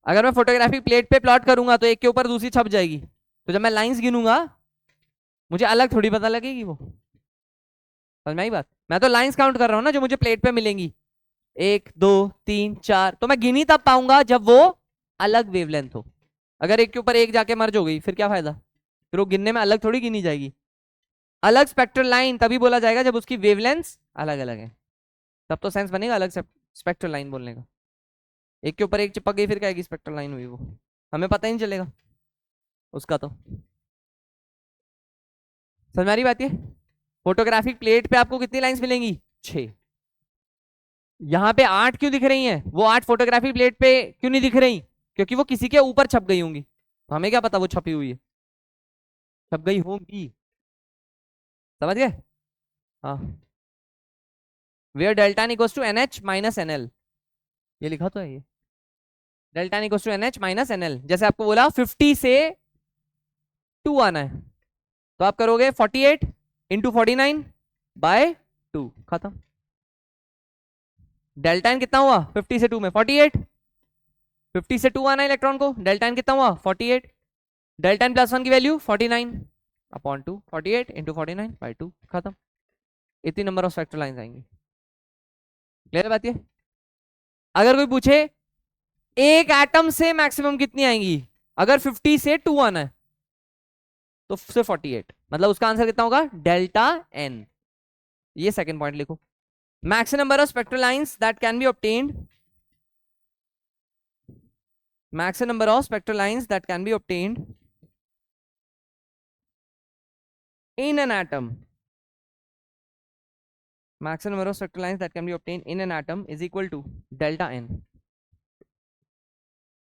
अगर मैं फोटोग्राफिक प्लेट पे प्लॉट करूंगा तो एक के ऊपर दूसरी छप जाएगी, तो जब मैं लाइंस गिनूंगा मुझे अलग थोड़ी पता लगेगी वो। समझ में आई बात? मैं तो लाइंस काउंट कर रहा हूं ना जो मुझे प्लेट पे मिलेंगी, 1 2 3 4, तो मैं गिनी तब पाऊंगा जब वो अलग वेवलेंथ हो। अगर एक के ऊपर एक जाके मर्ज हो गई फिर क्या फायदा, फिर वो गिनने में अलग थोड़ी गिनी जाएगी। अलग स्पेक्ट्रल लाइन तभी बोला जाएगा जब उसकी वेवलेंथ अलग अलग है, तब तो सेंस बनेगा अलग स्पेक्ट्रल लाइन बोलने का। एक के ऊपर एक चिपक गई फिर क्या आएगी, स्पेक्ट्रल लाइन हुई वो, हमें पता ही नहीं चलेगा उसका। तो समझ में आ रही बात ये? फोटोग्राफिक प्लेट पे आपको कितनी लाइंस मिलेंगी, 6। यहाँ पे 8 क्यों दिख रही हैं, वो 8 फोटोग्राफिक प्लेट पे क्यों नहीं दिख रही, क्योंकि वो किसी के ऊपर छप गई होंगी, तो हमें क्या पता वो छपी हुई है, छप गई होंगी। समझ गए? हाँ, where delta n equals to NH minus NL, ये लिखा तो है ये, delta n equals to NH minus NL। जैसे आपको बोला 50 से 2 आना है, तो आप करोगे 48 इंटू 49 बाय 2, खत्म। डेल्टा n कितना हुआ 50 से 2 में 48, 50 से 2 आना इलेक्ट्रॉन को, डेल्टा n कितना हुआ 48, डेल्टा n प्लस 1 की वैल्यू 49 अपॉन 2, 48 इंटू 49 बाय 2, खत्म। इतनी नंबर ऑफ स्पेक्ट्रल लाइंस आएंगी। क्लियर बात ये? अगर कोई पूछे एक एटम से मैक्सिमम कितनी आएंगी, अगर 50 से 2 आना है तो सिर्फ 48, मतलब उसका आंसर कितना होगा, डेल्टा n। ये सेकंड पॉइंट लिखो, maximum number of spectral lines that can be obtained, maximum number of spectral lines that can be obtained in an atom, maximum number of spectral lines that can be obtained in an atom is equal to delta n,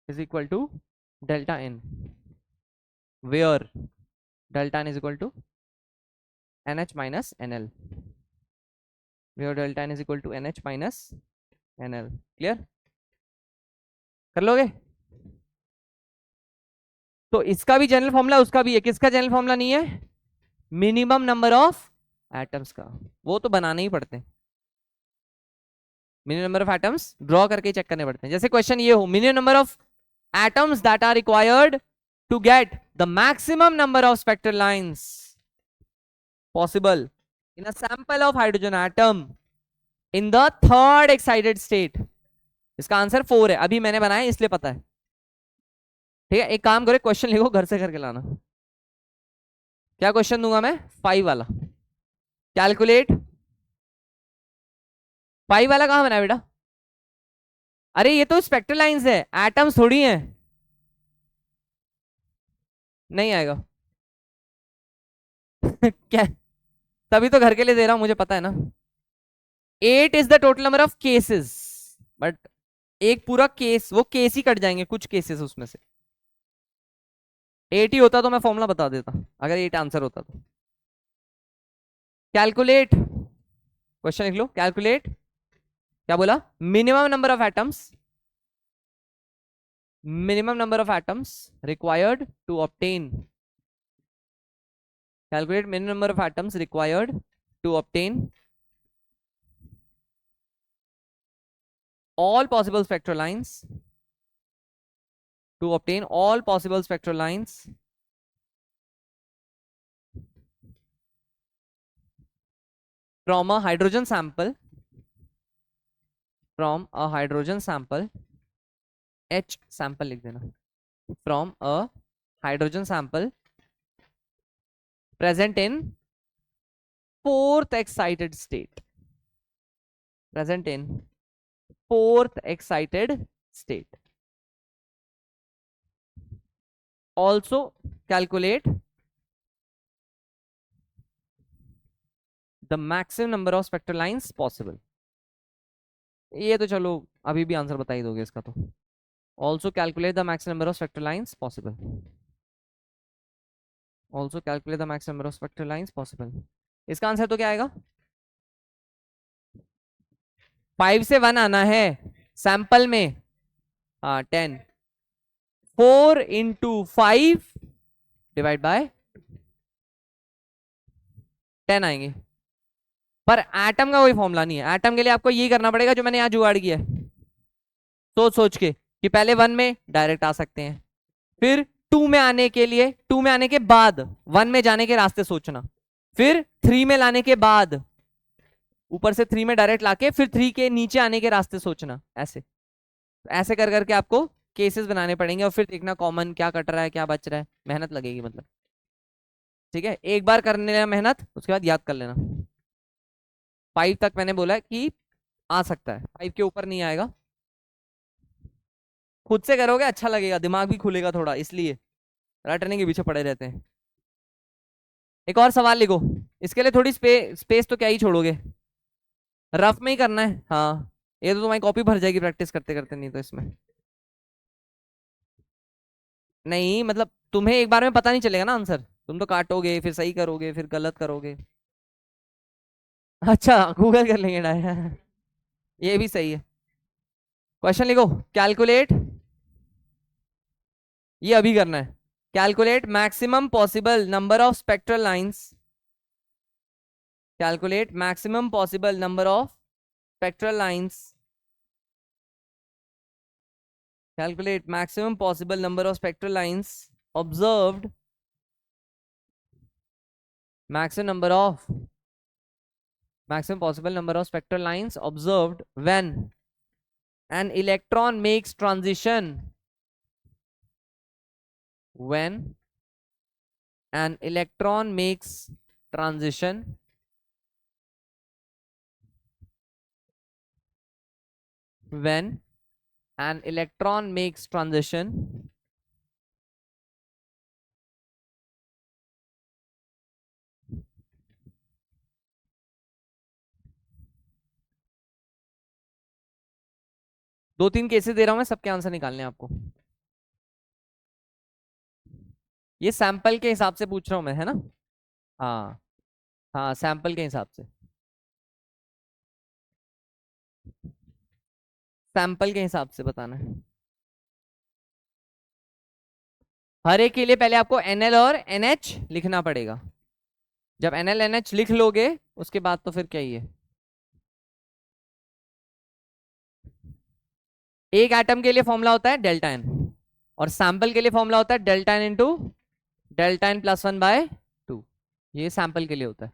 is equal to delta n, where delta n is equal to NH minus NL, where delta n is equal to NH minus NL। Clear कर लोगे? तो इसका भी जनरल फॉर्मूला उसका भी है, किसका जनरल फॉर्मूला नहीं है, मिनिमम नंबर ऑफ एटम्स का, वो तो बनाने ही पड़ते हैं। Minimum number of atoms draw करके चेक करने पड़ते हैं। जैसे क्वेश्चन ये हो, minimum number of atoms that are required to get the maximum number of spectral lines possible in a sample of hydrogen atom in the third excited state. इसका आंसर 4 है, अभी मैंने बनाया इसलिए पता है। ठीक है, एक काम करो, क्वेश्चन लिखो, घर से करके लाना। क्या क्वेश्चन दूंगा मैं? 5 वाला। कैलकुलेट 5 वाला कहां बना है बेटा? अरे ये तो स्पेक्ट्रल लाइंस है, एटम्स थोड़ी हैं। नहीं आएगा। क्या? तभी तो घर के लिए दे रहा हूं, मुझे पता है ना। 8 is the total number of cases, but एक पूरा केस, वो केस ही कट जाएंगे कुछ केसेस उसमें से। 8 ही होता तो मैं फॉर्मूला बता देता, अगर 8 आंसर होता तो। कैलकुलेट, क्वेश्चन लिख लो, कैलकुलेट, क्या बोला? Minimum number of atoms, minimum number of atoms required to obtain, calculate minimum number of atoms required to obtain all possible spectral lines, to obtain all possible spectral lines from a hydrogen sample, from a hydrogen sample, H sample लिख देना, from a hydrogen sample present in fourth excited state, present in fourth excited state. Also calculate the maximum number of spectral lines possible. ये तो चलो अभी भी आंसर बता ही दोगे इसका तो। Also calculate the maximum number of spectral lines possible. Also calculate the maximum number of spectral lines possible. इसका आंसर तो क्या आएगा? 5 से 1 आना है सैंपल में। 10, 4 into 5 डिवाइड बाय 10 आएंगे। पर एटम का कोई फॉर्मूला नहीं है, एटम के लिए आपको यही करना पड़ेगा जो मैंने यहाँ जुगाड़ किया है, सोच सोच के, कि पहले 1 में डायरेक्ट आ सकते हैं, फिर 2 में आने के लिए, 2 में आने के बाद 1 में जाने के रास्ते सोचना, फिर 3 में लाने के बाद ऊपर से 3 में डायरेक्ट लाके फिर 3 के नीचे आने के रास्ते सोचना। ऐसे ऐसे कर करके आपको केसेस बनाने पड़ेंगे और फिर देखना कॉमन क्या कट रहा है क्या बच रहा है, मेहनत लगेगी मतलब। ठीक है, एक बार करने लेना मेहनत, उसके बाद याद कर लेना। 5 तक मैंने बोला कि आ सकता है, 5 के ऊपर नहीं आएगा। खुद से करोगे अच्छा लगेगा, दिमाग भी खुलेगा थोड़ा, इसलिए रटने के पीछे पड़े रहते हैं। एक और सवाल लिखो, इसके लिए थोड़ी स्पेस तो क्या ही छोड़ोगे, रफ में ही करना है। हाँ, ये तो तुम्हारी कॉपी भर जाएगी प्रैक्टिस करते करते, नहीं तो इसमें नहीं, मतलब तुम्हें एक बार में पता नहीं चलेगा ना आंसर, तुम तो काटोगे फिर सही करोगे फिर गलत करोगे। अच्छा, गूगल कर लेंगे डायरेक्ट। ये भी सही है। क्वेश्चन लिखो, कैलकुलेट, ये अभी करना है, calculate maximum possible number of spectral lines, calculate maximum possible number of spectral lines, calculate maximum possible number of spectral lines observed, maximum possible number of spectral lines observed when an electron makes transition, when an electron makes transition when an electron makes transition दो तीन केसेस दे रहा हूं मैं, सबके आंसर निकालने हैं आपको। ये सैंपल के हिसाब से पूछ रहा हूं मैं, है ना? हाँ हाँ, सैंपल के हिसाब से, सैंपल के हिसाब से बताना है। हर एक के लिए पहले आपको NL और NH लिखना पड़ेगा। जब NL NH लिख लोगे उसके बाद तो फिर क्या ही है। एक एटम के लिए फॉर्मूला होता है डेल्टा एन, और सैंपल के लिए फॉर्मूला होता है delta n into delta n plus 1/2। ये सैंपल के लिए होता है।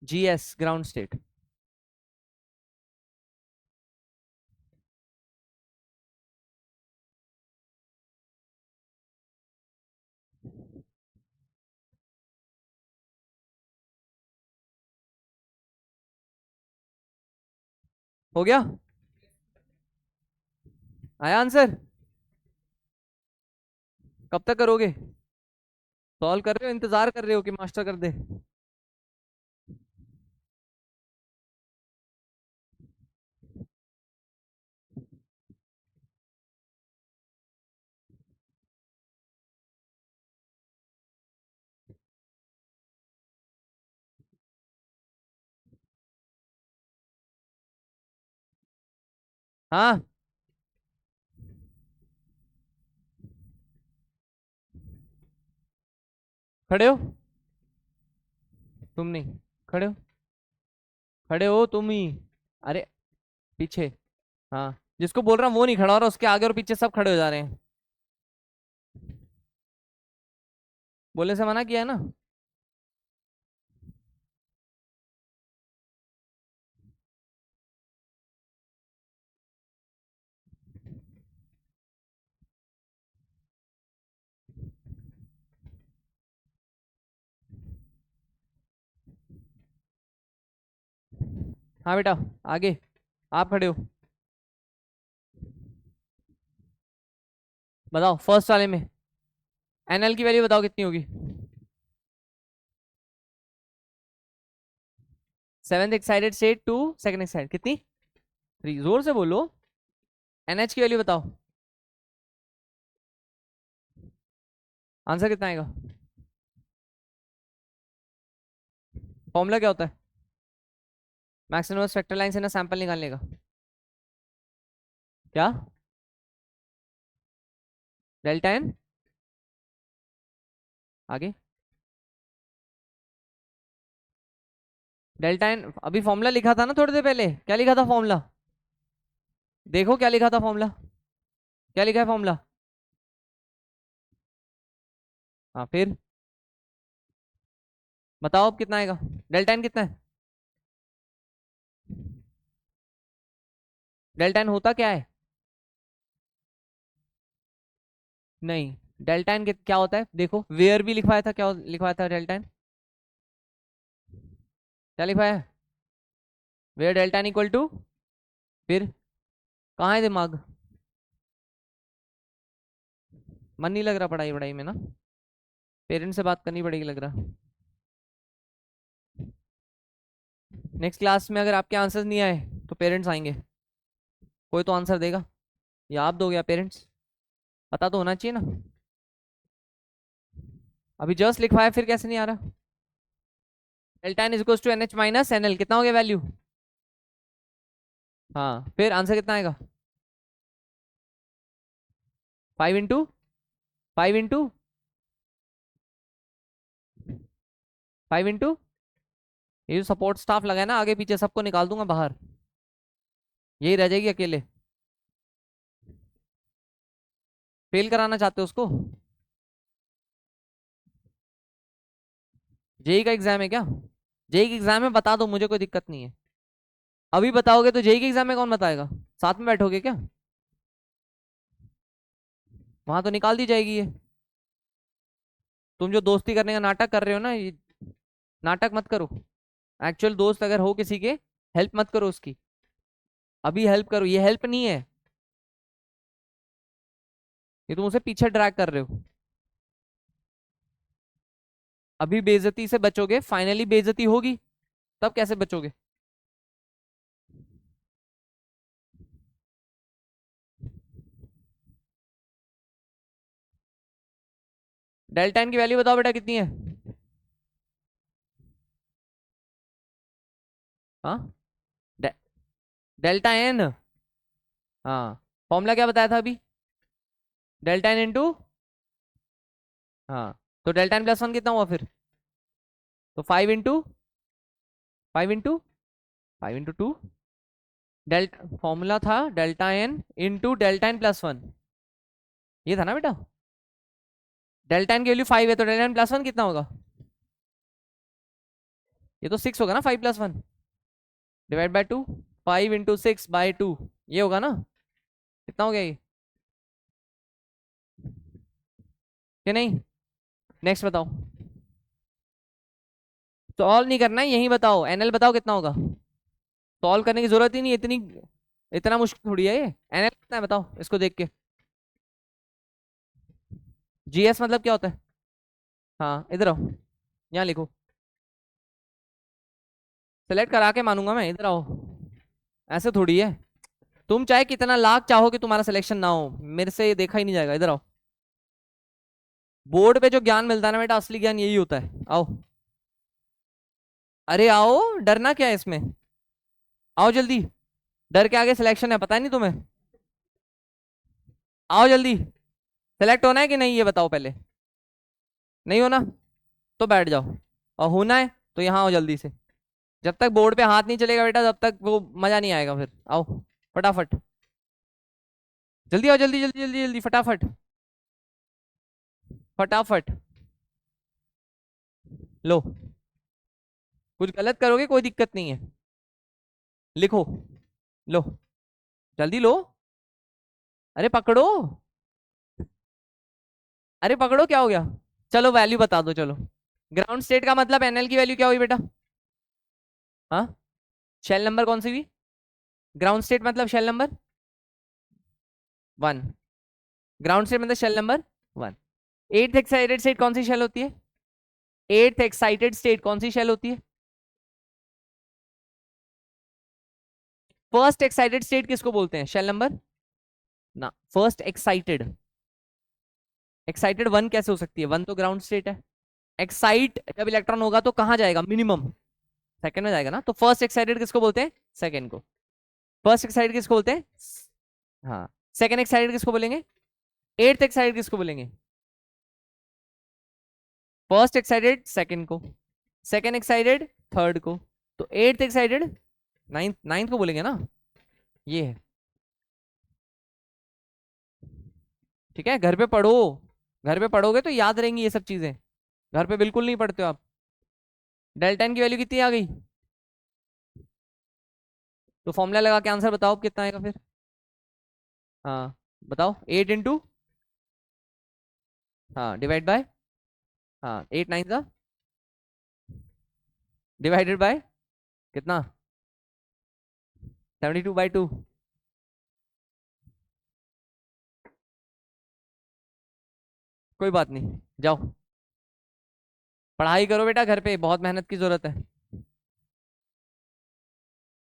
GS ground state. हो गया? आया आंसर? कब तक करोगे? सॉल्व कर रहे हो, इंतजार कर रहे हो कि मास्टर कर दे? हाँ, खड़े हो? तुम नहीं खड़े हो? खड़े हो तुम ही। अरे पीछे। हाँ, जिसको बोल रहा हूँ वो नहीं खड़ा हो रहा, उसके आगे और पीछे सब खड़े हो जा रहे हैं। बोलने से मना किया है ना? हाँ बेटा, आगे। आप खड़े हो। बताओ फर्स्ट वाले में एनएल की वैल्यू बताओ कितनी होगी? Seventh excited state to second excited कितनी? 3। जोर से बोलो। एनएच की वैल्यू बताओ। आंसर कितना आएगा? फॉर्मूला क्या होता है? मैक्स इनवर्स वेक्टर लाइन से ना सैंपल निकालने का। क्या? Delta n. आगे। डेल्टा एन अभी फॉर्मूला लिखा था ना थोड़ी देर पहले, क्या लिखा था फॉर्मूला? देखो क्या लिखा था फॉर्मूला। क्या लिखा है फॉर्मूला? हाँ फिर बताओ अब कितना आएगा? डेल्टा एन कितना है? डेल्टा एन होता क्या है? नहीं, डेल्टा एन क्या होता है देखो, वेयर भी लिखवाया था, क्या लिखवाया था डेल्टा एन? क्या लिखवाया है? Where delta n equal to. फिर कहाँ है दिमाग? मन नहीं लग रहा पढ़ाई वढ़ाई में ना? पेरेंट्स से बात करनी पड़ेगी लग रहा। नेक्स्ट क्लास में अगर आपके आंसर्स नहीं आए तो पेरेंट्स आएंगे। कोई तो आंसर देगा, या आप दोगे या पेरेंट्स। पता तो होना चाहिए ना। अभी जस्ट लिखवाया फिर कैसे नहीं आ रहा? Delta n is equal to n H minus n L, कितना हो गया वैल्यू? हाँ फिर आंसर कितना आएगा? 5 इंटू 5 इंटू ये जो सपोर्ट स्टाफ लगा है ना आगे पीछे सबको निकाल दूंगा बाहर, यही रह जाएगी अकेले। फेल कराना चाहते हो उसको? जेई का एग्जाम है क्या? जेई का एग्जाम है, बता दो मुझे, कोई दिक्कत नहीं है। अभी बताओगे तो जेई के एग्जाम में कौन बताएगा? साथ में बैठोगे क्या? वहां तो निकाल दी जाएगी ये। तुम जो दोस्ती करने का नाटक कर रहे हो ना, ये नाटक मत करो। एक्चुअल दोस्त अगर हो किसी के, हेल्प मत करो उसकी। अभी हेल्प करो, ये हेल्प नहीं है, ये तुम उसे पीछे ड्रैग कर रहे हो। अभी बेइज्जती से बचोगे, फाइनली बेइज्जती होगी, तब कैसे बचोगे? डेल्टा एन की वैल्यू बताओ बेटा कितनी है? हाँ, डे, डेल्टा एन। हाँ, फॉर्मूला क्या बताया था अभी? Delta n into. हाँ, तो डेल्टा एन प्लस 1 कितना हुआ फिर? तो 5 इंटू 2 डेल्टा, फॉर्मूला था delta n into delta n plus 1, ये था ना बेटा। डेल्टा एन की वैल्यू 5 है तो डेल्टा एन प्लस 1 कितना होगा? ये तो 6 होगा ना, 5 + 1 डिवाइड बाय 2, 5 × 6/2 ये होगा ना, कितना हो गया ये कि नहीं? नेक्स्ट बताओ, सॉल्व नहीं करना है, यही बताओ एनएल बताओ कितना होगा। सॉल्व करने की जरूरत ही नहीं, इतना मुश्किल थोड़ी है ये। एनएल कितना है बताओ इसको देख के। जीएस मतलब क्या होता है? हाँ इधर आओ, यहाँ लिखो, सेलेक्ट करा के मानूंगा मैं, इधर आओ। ऐसे थोड़ी है, तुम चाहे कितना लाख चाहो कि तुम्हारा सिलेक्शन ना हो, मेरे से ये देखा ही नहीं जाएगा। इधर आओ, बोर्ड पे जो ज्ञान मिलता है ना बेटा, असली ज्ञान यही होता है। आओ, अरे आओ, डरना क्या है इसमें, आओ जल्दी। डर के आगे सिलेक्शन है, पता नहीं तुम्हें? आओ जल्दी, सेलेक्ट होना है कि नहीं ये बताओ पहले। नहीं होना तो बैठ जाओ, और होना है तो यहाँ आओ जल्दी से। जब तक बोर्ड पे हाथ नहीं चलेगा बेटा तब तक वो मजा नहीं आएगा। फिर आओ फटाफट, जल्दी आओ, जल्दी जल्दी जल्दी जल्दी, फटाफट फटाफट। लो, कुछ गलत करोगे कोई दिक्कत नहीं है, लिखो, लो जल्दी लो। अरे पकड़ो, अरे पकड़ो, क्या हो गया? चलो वैल्यू बता दो, चलो। ग्राउंड स्टेट का मतलब एनएल की वैल्यू क्या हुई बेटा? हाँ, शेल नंबर कौन सी हुई? ग्राउंड स्टेट मतलब शेल नंबर 1, ग्राउंड स्टेट मतलब shell number 1। Eighth excited state कौन सी शेल होती है? एट्थ एक्साइटेड स्टेट कौन सी शेल होती है? फर्स्ट एक्साइटेड स्टेट किसको बोलते हैं? शेल नंबर ना, फर्स्ट एक्साइटेड। एक्साइटेड 1 कैसे हो सकती है? 1 तो ग्राउंड स्टेट है। एक्साइट जब इलेक्ट्रॉन होगा तो कहाँ जाएगा? मिनिमम सेकंड में जाएगा ना, तो फर्स्ट एक्साइटेड किसको बोलते हैं? सेकंड को। फर्स्ट एक्साइटेड किसको बोलते हैं? हाँ। सेकंड एक्साइटेड किसको बोलेंगे? एट्थ एक्साइटेड किसको बोलेंगे? फर्स्ट एक्साइटेड सेकंड को, सेकंड एक्साइटेड थर्ड को, तो एट्थ एक्साइटेड नाइन्थ को बोलेंगे ना, ये है। ठीक है, घर पे पढ़ो, घर पे पढ़ोगे तो याद रहेंगी ये सब चीजें, घर पे बिल्कुल नहीं पढ़ते हो आप। डेल्टा एन की वैल्यू कितनी आ गई? तो फॉर्मूला लगा के आंसर बताओ कितना आएगा फिर। हाँ बताओ, 8 × हाँ डिवाइड बाय, हाँ 8 9 का डिवाइडेड बाय कितना? 72/2। कोई बात नहीं, जाओ पढ़ाई करो बेटा, घर पे बहुत मेहनत की जरूरत है।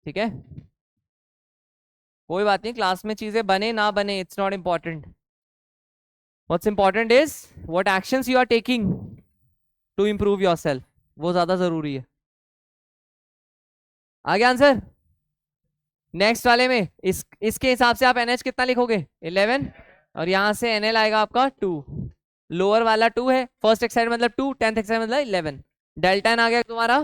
ठीक है, कोई बात नहीं, क्लास में चीजें बने ना बने, it's not important. What's important is what actions you are taking to improve yourself, वो ज्यादा जरूरी है। आगे आंसर नेक्स्ट वाले में, इसके हिसाब से आप NH कितना लिखोगे? 11, और यहां से NL आएगा आपका 2। लोअर वाला 2 है, फर्स्ट एक्साइड मतलब 2, टेंथ एक्साइड मतलब 11। डेल्टा एन आ गया तुम्हारा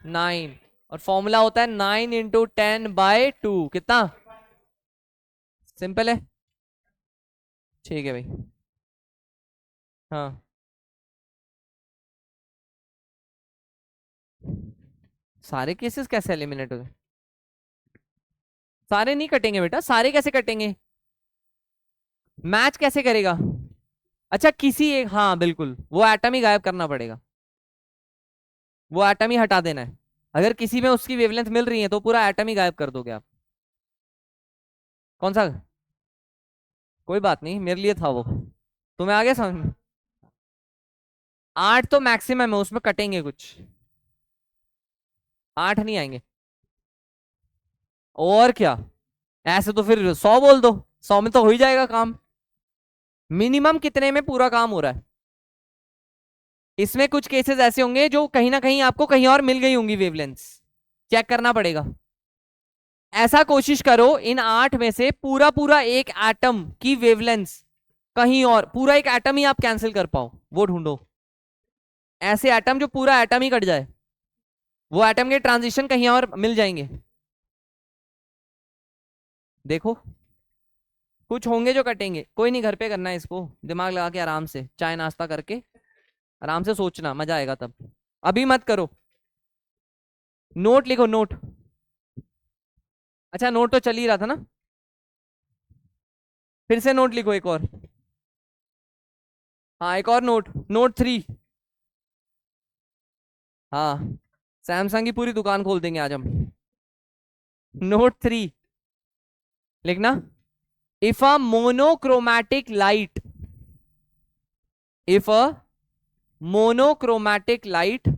9, और फॉर्मूला होता है 9 × 10/2। कितना? सिंपल है, ठीक है भाई। हाँ, सारे केसेस कैसे एलिमिनेट हो गए? सारे नहीं कटेंगे बेटा, सारे कैसे कटेंगे? मैच कैसे करेगा? अच्छा किसी एक, हाँ बिल्कुल, वो एटम ही गायब करना पड़ेगा, वो एटम ही हटा देना है। अगर किसी में उसकी वेवलेंथ मिल रही है तो पूरा एटम ही गायब कर दोगे आप। कौन सा? कोई बात नहीं, मेरे लिए था वो, तुम्हें आ गया समझ में? 8 तो मैक्सिमम है, उसमें कटेंगे कुछ, 8 नहीं आएंगे। और क्या, ऐसे तो फिर 100 बोल दो, 100 में तो हो ही जाएगा काम। मिनिमम कितने में पूरा काम हो रहा है? इसमें कुछ केसेस ऐसे होंगे जो कहीं ना कहीं आपको कहीं और मिल गई होंगी वेवलेंथ्स, चेक करना पड़ेगा। ऐसा कोशिश करो इन 8 में से पूरा पूरा एक एटम की वेवलेंथ कहीं और, पूरा एक एटम ही आप कैंसिल कर पाओ, वो ढूंढो। ऐसे एटम जो पूरा एटम ही कट जाए। वो एटम के ट्रांजिशन कहीं और मिल जाएंगे। देखो कुछ होंगे जो कटेंगे, कोई नहीं, घर पे करना है इसको, दिमाग लगा के आराम से चाय नाश्ता करके आराम से सोचना, मजा आएगा तब। अभी मत करो। नोट लिखो, नोट। अच्छा नोट तो चल ही रहा था ना, फिर से नोट लिखो एक और। हाँ एक और नोट, नोट 3। हाँ सैमसंग की पूरी दुकान खोल देंगे आज हम। नोट 3 लिखना। If a monochromatic light, if a monochromatic light,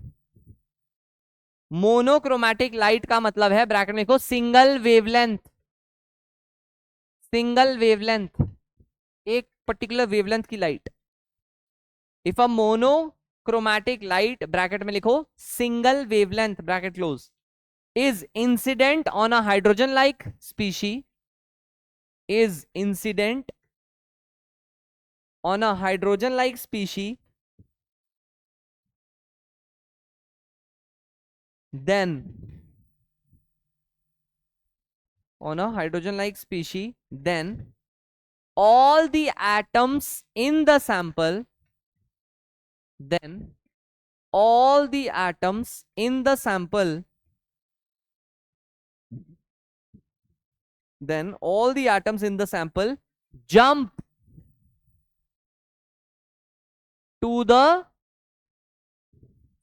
monochromatic light का मतलब है, ब्रैकेट में लिखो, सिंगल वेवलेंथ, सिंगल वेवलेंथ, एक पर्टिकुलर वेवलेंथ की light. If a monochromatic light, bracket में लिखो single wavelength, bracket close, is incident on a hydrogen like species, is incident on a hydrogen like species, then on a hydrogen like species, then all the atoms in the sample, then all the atoms in the sample, then all the atoms in the sample jump to the,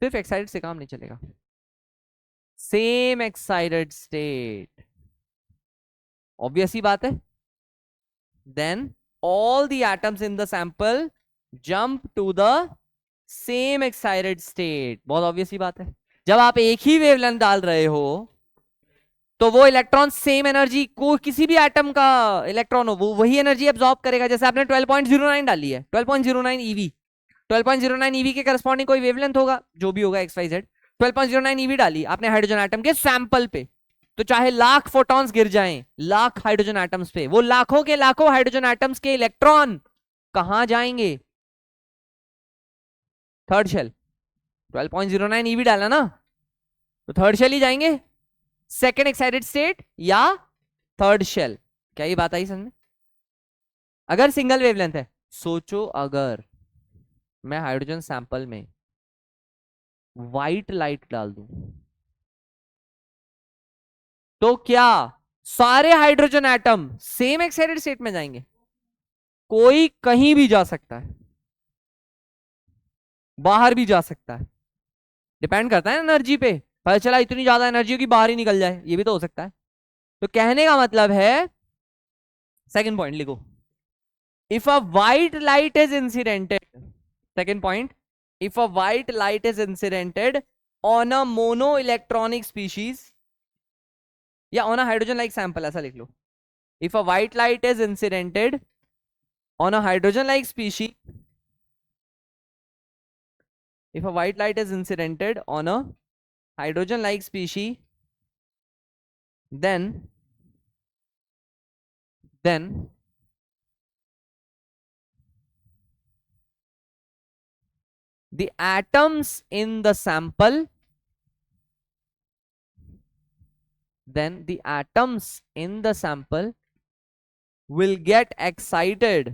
सिर्फ एक्साइटेड से काम नहीं चलेगा, सेम एक्साइटेड स्टेट, ऑब्वियस ही बात है। then all the atoms in the sample jump to the same excited state, बहुत ऑब्वियस ही बात है। जब आप एक ही वेवलेंथ डाल रहे हो तो वो इलेक्ट्रॉन सेम एनर्जी को, किसी भी एटम का इलेक्ट्रॉन हो वो वही एनर्जी एब्जॉर्ब करेगा। जैसे आपने 12.09 डाली है, 12.09 ईवी, 12.09 ईवी के करस्पॉन्डिंग कोई वेवलेंथ होगा, जो भी होगा एक्स वाई जेड, 12.09 ईवी डाली आपने हाइड्रोजन एटम के सैंपल पे, तो चाहे लाख फोटॉन्स गिर जाएं लाख हाइड्रोजन एटम्स पे, वो लाखों के लाखों हाइड्रोजन एटम्स के इलेक्ट्रॉन कहां जाएंगे? Third shell. 12.09 ईवी डाला ना, तो थर्ड शेल ही जाएंगे, सेकेंड एक्साइटेड स्टेट या थर्ड शेल। क्या ये बात आई समझ? अगर सिंगल वेवलेंथ है, सोचो अगर मैं हाइड्रोजन सैंपल में व्हाइट लाइट डाल दूं तो क्या सारे hydrogen atom same excited state में जाएंगे? कोई कहीं भी जा सकता है, बाहर भी जा सकता है, डिपेंड करता है एनर्जी पे। पता चला इतनी ज्यादा एनर्जी की बाहर ही निकल जाए, ये भी तो हो सकता है। तो कहने का मतलब है, सेकंड पॉइंट लिखो, if a white light is incidented, second point, if a white light is incidented on a mono electronic species, या on a hydrogen like sample, ऐसा लिख लो। If a white light is incidented on a hydrogen like species, if a white light is incidented on a hydrogen like species, then the atoms in the sample, then the atoms in the sample will get excited,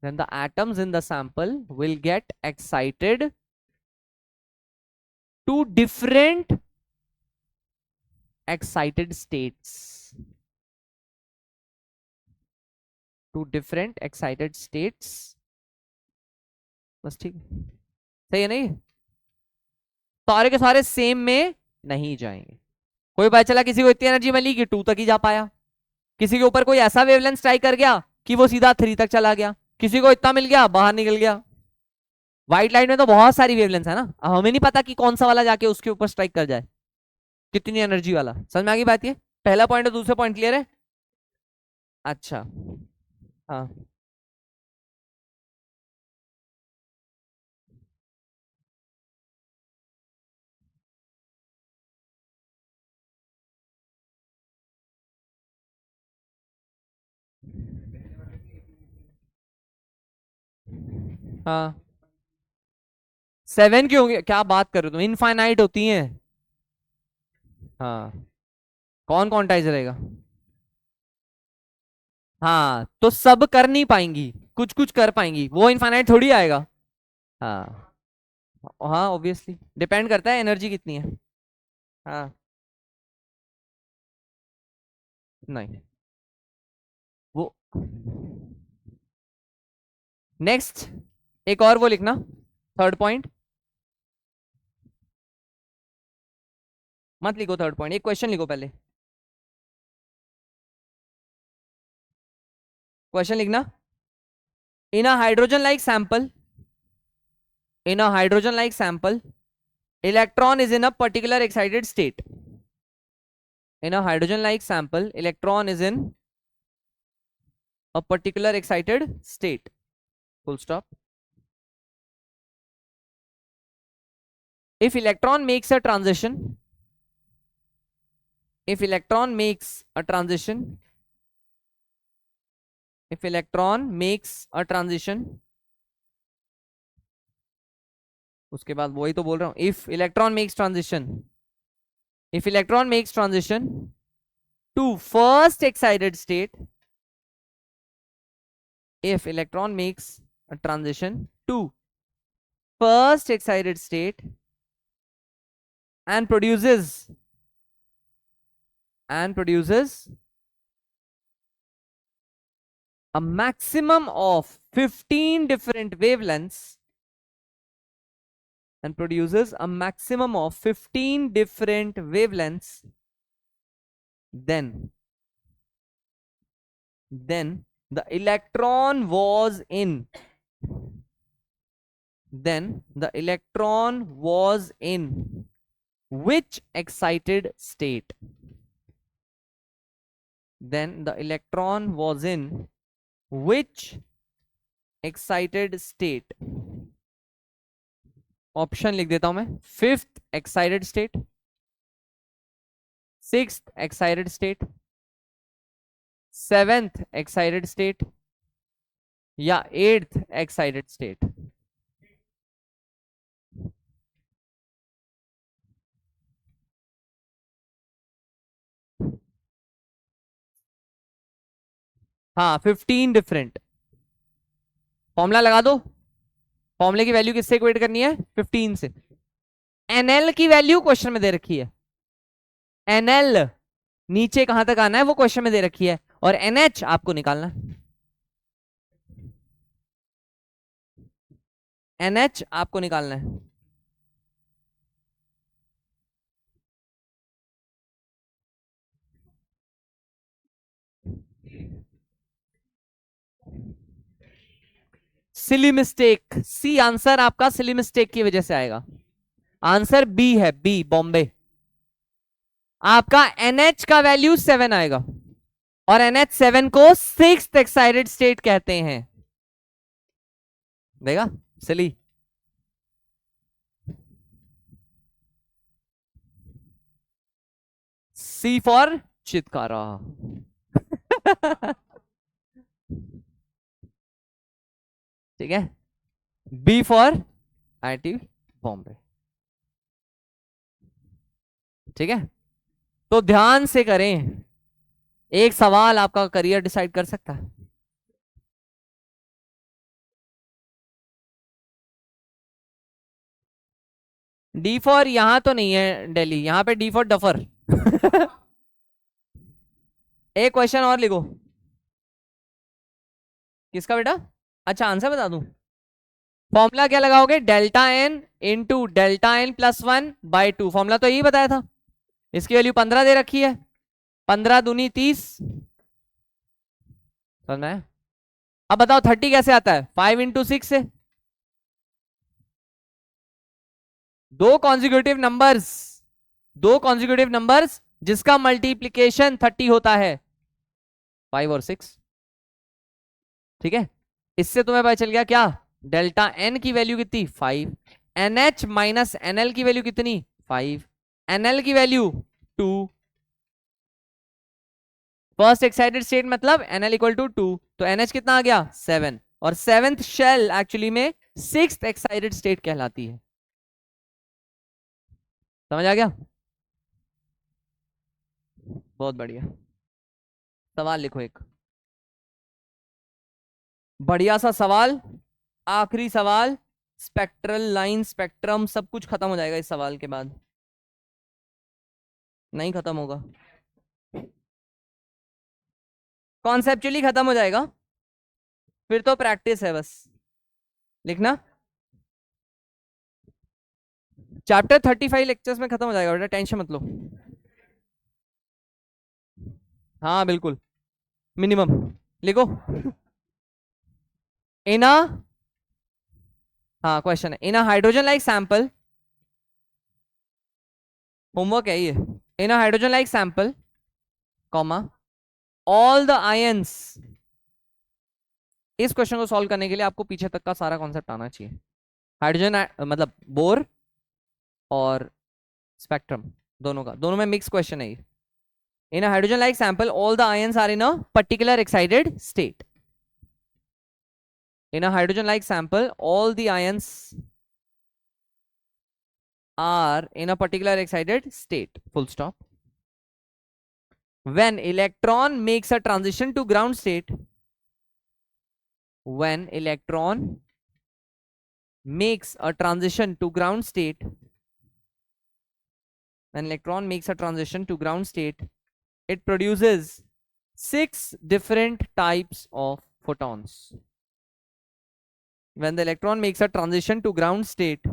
then the atoms in the sample will get excited to different excited states, to different excited states। बस ठीक है? सही है नहीं? सारे के सारे सेम में नहीं जाएंगे। कोई पता चला किसी को इतनी एनर्जी मिली कि 2 तक ही जा पाया, किसी के ऊपर कोई ऐसा वेवलेंथ स्ट्राइक कर गया कि वो सीधा 3 तक चला गया, किसी को इतना मिल गया बाहर निकल गया। व्हाइट लाइट में तो बहुत सारी वेवलेंथ है ना, अब हमें नहीं पता कि कौन सा वाला जाके उसके ऊपर स्ट्राइक कर जाए, कितनी एनर्जी वाला। समझ में आ गई बात? ये पहला पॉइंट और दूसरा पॉइंट क्लियर है? अच्छा हाँ हाँ 7 क्यों होंगे, क्या बात कर रहे हो तुम, इनफाइनाइट होती हैं। हाँ, कौन क्वांटाइज रहेगा। हाँ तो सब कर नहीं पाएंगी, कुछ कुछ कर पाएंगी, वो इनफाइनाइट थोड़ी आएगा। हाँ, हाँ ऑब्वियसली डिपेंड करता है एनर्जी कितनी है। हाँ, नहीं वो, नेक्स्ट एक और वो लिखना, थर्ड पॉइंट। मत लिखो थर्ड पॉइंट, एक क्वेश्चन लिखो पहले। क्वेश्चन लिखना। In a hydrogen like sample, in a hydrogen like sample, electron is in a particular excited state. In a hydrogen like sample, electron is in a particular excited state. Full stop. If electron makes a transition, if electron makes a transition, if electron makes a transition, उसके बाद वही तो बोल रहा हूं, if electron makes transition, if electron makes transition to first excited state, if electron makes a transition to first excited state and produces a maximum of 15 different wavelengths, and produces a maximum of 15 different wavelengths, then the electron was in, then the electron was in which excited state, then the electron was in which excited state. Option लिख देता हूं मैं, fifth excited state, sixth excited state, seventh excited state, या एट्थ एक्साइटेड स्टेट। हाँ 15 डिफरेंट, फॉर्मूला लगा दो। फॉर्मूले की वैल्यू किससे इक्वेट करनी है, 15 से। एनएल की वैल्यू क्वेश्चन में दे रखी है, एनएल नीचे कहां तक आना है वो क्वेश्चन में दे रखी है, और एनएच आपको निकालना है, एनएच आपको निकालना है। सिली मिस्टेक, सी आंसर आपका सिली मिस्टेक की वजह से आएगा। आंसर बी है, बी बॉम्बे। आपका NH का वैल्यू 7 आएगा, और NH7 को सिक्स्थ एक्साइटेड स्टेट कहते हैं। देगा सिली। सी फॉर चितकारा। ठीक है, बी फॉर IIT बॉम्बे। ठीक है, तो ध्यान से करें, एक सवाल आपका करियर डिसाइड कर सकता है। डी फॉर यहां तो नहीं है दिल्ली, यहां पे डी फॉर डफर। एक क्वेश्चन और लिखो। किसका बेटा, अच्छा आंसर बता दूं। फॉर्मूला क्या लगाओगे, delta n into delta n plus 1/2। Formula तो यही बताया था। इसकी वैल्यू 15 दे रखी है, 15 दूनी 30। समझ में? अब बताओ 30 कैसे आता है, 5 इंटू 6 से। दो कॉन्जिक्यूटिव नंबर्स, दो कॉन्जिक्यूटिव नंबर्स जिसका मल्टीप्लीकेशन 30 होता है, 5 और 6। ठीक है, इससे तुम्हें पता चल गया क्या, डेल्टा एन की वैल्यू कितनी 5, NH माइनस NL की वैल्यू कितनी 5, NL की वैल्यू 2। फर्स्ट एक्साइटेड स्टेट मतलब NL इक्वल टू 2, तो NH कितना आ गया 7, और सेवेंथ शेल एक्चुअली में सिक्स्थ एक्साइटेड स्टेट कहलाती है। समझ आ गया? बहुत बढ़िया। सवाल लिखो एक बढ़िया सा सवाल, आखिरी सवाल। स्पेक्ट्रल लाइन, स्पेक्ट्रम, सब कुछ खत्म हो जाएगा इस सवाल के बाद। नहीं खत्म होगा, कॉन्सेप्चुअली खत्म हो जाएगा, फिर तो प्रैक्टिस है बस। लिखना, चैप्टर 35 लेक्चर्स में खत्म हो जाएगा बेटा, टेंशन मत लो। हाँ बिल्कुल, मिनिमम। लिखो इन अ, हाँ क्वेश्चन है, in a hydrogen like sample, homework है ये। In a hydrogen like sample, comma, all the ions. इस क्वेश्चन को सॉल्व करने के लिए आपको पीछे तक का सारा कॉन्सेप्ट आना चाहिए। हाइड्रोजन मतलब बोर और स्पेक्ट्रम, दोनों का, दोनों में मिक्स क्वेश्चन है ये। In a hydrogen like sample all the ions are in a particular excited state. In a hydrogen like sample, all the ions are in a particular excited state, full stop. When electron makes a transition to ground state, when electron makes a transition to ground state, when electron makes a transition to ground state, it produces 6 different types of photons. When the electron makes a transition to ground state,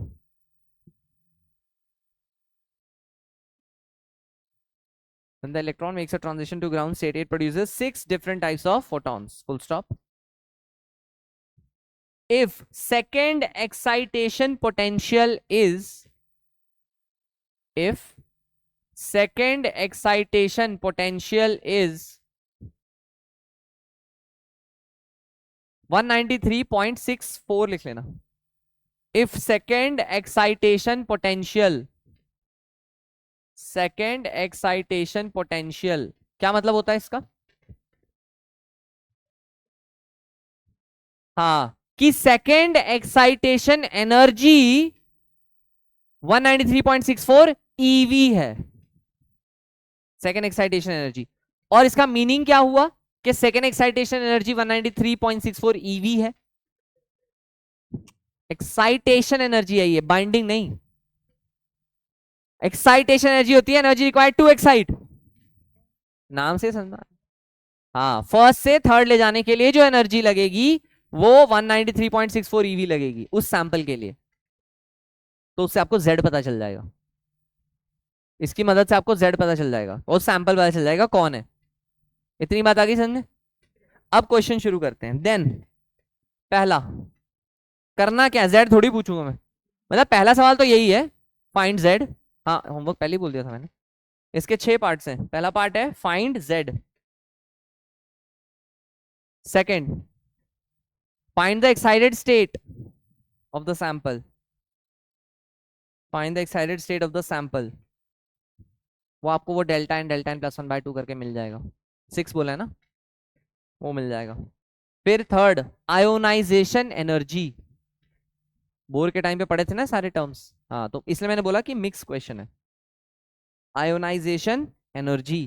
when the electron makes a transition to ground state, it produces 6 different types of photons, full stop. If second excitation potential is, if second excitation potential is 193.64, लिख लेना। If second excitation potential, second excitation potential क्या मतलब होता है इसका? हाँ, कि सेकेंड एक्साइटेशन एनर्जी 193.64 ईवी है, सेकेंड एक्साइटेशन एनर्जी। और इसका मीनिंग क्या हुआ कि सेकेंड एक्साइटेशन एनर्जी 193.64 ईवी है। एक्साइटेशन एनर्जी है ये, बाइंडिंग नहीं। एक्साइटेशन एनर्जी होती है एनर्जी रिक्वायर्ड टू एक्साइट, नाम से समझना। हाँ, फर्स्ट से थर्ड ले जाने के लिए जो एनर्जी लगेगी वो 193.64 ईवी लगेगी उस सैंपल के लिए। तो उससे आपको जेड पता चल जाएगा, इसकी मदद से आपको जेड पता चल जाएगा और सैंपल पता चल जाएगा कौन है। इतनी बात आ गई समझ में? अब क्वेश्चन शुरू करते हैं। देन पहला करना क्या, जेड थोड़ी पूछूंगा मैं, मतलब पहला सवाल तो यही है, फाइंड जेड। हाँ होमवर्क पहले ही बोल दिया था मैंने। इसके 6 पार्ट्स हैं। पहला पार्ट है find Z, second find the excited state of the sample, find the excited state of the sample, वो आपको वो डेल्टा एन प्लस 1/2 करके मिल जाएगा। 6 बोला है ना, वो मिल जाएगा। फिर थर्ड आयोनाइजेशन एनर्जी, बोर के टाइम पे पढ़े थे ना सारे टर्म्स, हाँ तो इसलिए मैंने बोला कि मिक्स क्वेश्चन है। आयोनाइजेशन एनर्जी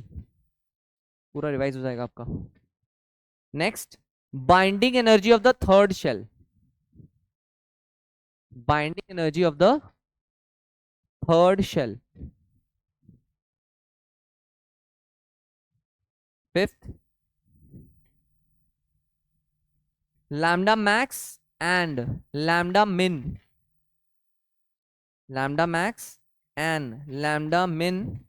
पूरा रिवाइज हो जाएगा आपका। Next binding energy of the third shell, binding energy of the third shell. Fifth lambda max and lambda min, lambda max and lambda min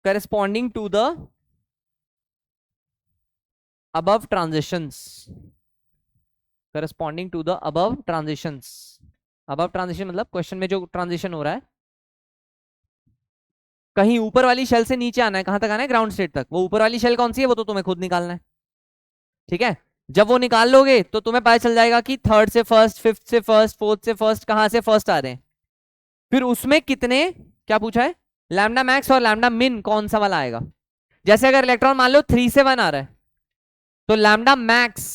corresponding to the above transitions, corresponding to the above transitions। above transition मतलब क्वेश्चन में जो ट्रांजिशन हो रहा है, कहीं ऊपर वाली शेल से नीचे आना है, कहां तक आना है, ग्राउंड स्टेट तक। वो ऊपर वाली शेल कौन सी है वो तो तुम्हें खुद निकालना है, ठीक है। जब वो निकाल लोगे तो तुम्हें पता चल जाएगा कि थर्ड से फर्स्ट, फिफ्थ से फर्स्ट, फोर्थ से फर्स्ट, कहां से फर्स्ट आ रहे हैं। फिर उसमें कितने, क्या पूछा है, लैम्डा मैक्स और लैम्डा मिन कौन सा वाला आएगा। जैसे अगर इलेक्ट्रॉन मान लो 3 से 1 आ रहा है तो लैम्डा मैक्स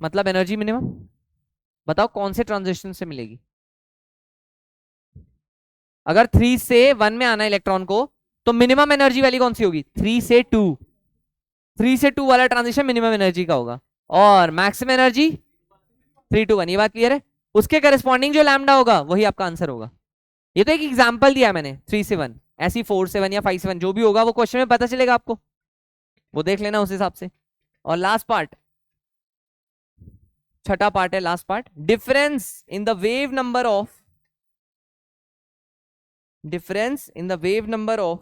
मतलब एनर्जी मिनिमम। बताओ कौन से ट्रांजिशन से मिलेगी। अगर 3 से 1 में आना है इलेक्ट्रॉन को, तो मिनिमम एनर्जी वाली कौन सी होगी? 3 से 2। 3 से 2 वाला ट्रांजिशन मिनिमम एनर्जी का होगा, और मैक्सिमम एनर्जी 3 to 1। ये बात क्लियर है? उसके करस्पॉन्डिंग जो लैम्डा होगा वही आपका आंसर होगा। ये तो एक एग्जांपल दिया मैंने, 3 से 1, ऐसी 4 से 1 या 5 से 1 जो भी होगा वो क्वेश्चन में पता चलेगा आपको, वो देख लेना उस हिसाब से। और लास्ट पार्ट, छठा पार्ट है, last part, difference in the wave number of, difference in the wave number of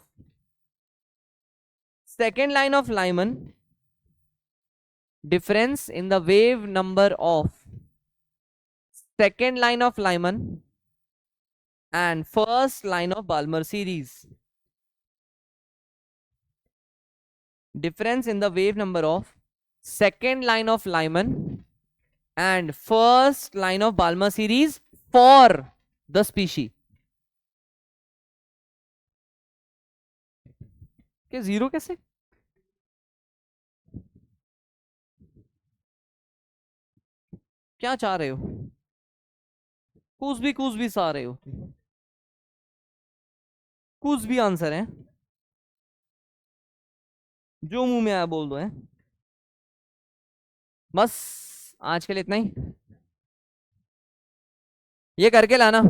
second line of Lyman, difference in the wave number of second line of Lyman and first line of Balmer series. Difference in the wave number of second line of Lyman and first line of Balmer series for the species. क्या जीरो कैसे? क्या चाह रहे हो? कुछ भी सा रहे हो? कुछ भी आंसर है, जो मुंह में आया बोल दो है। बस आज के लिए इतना ही, ये करके लाना।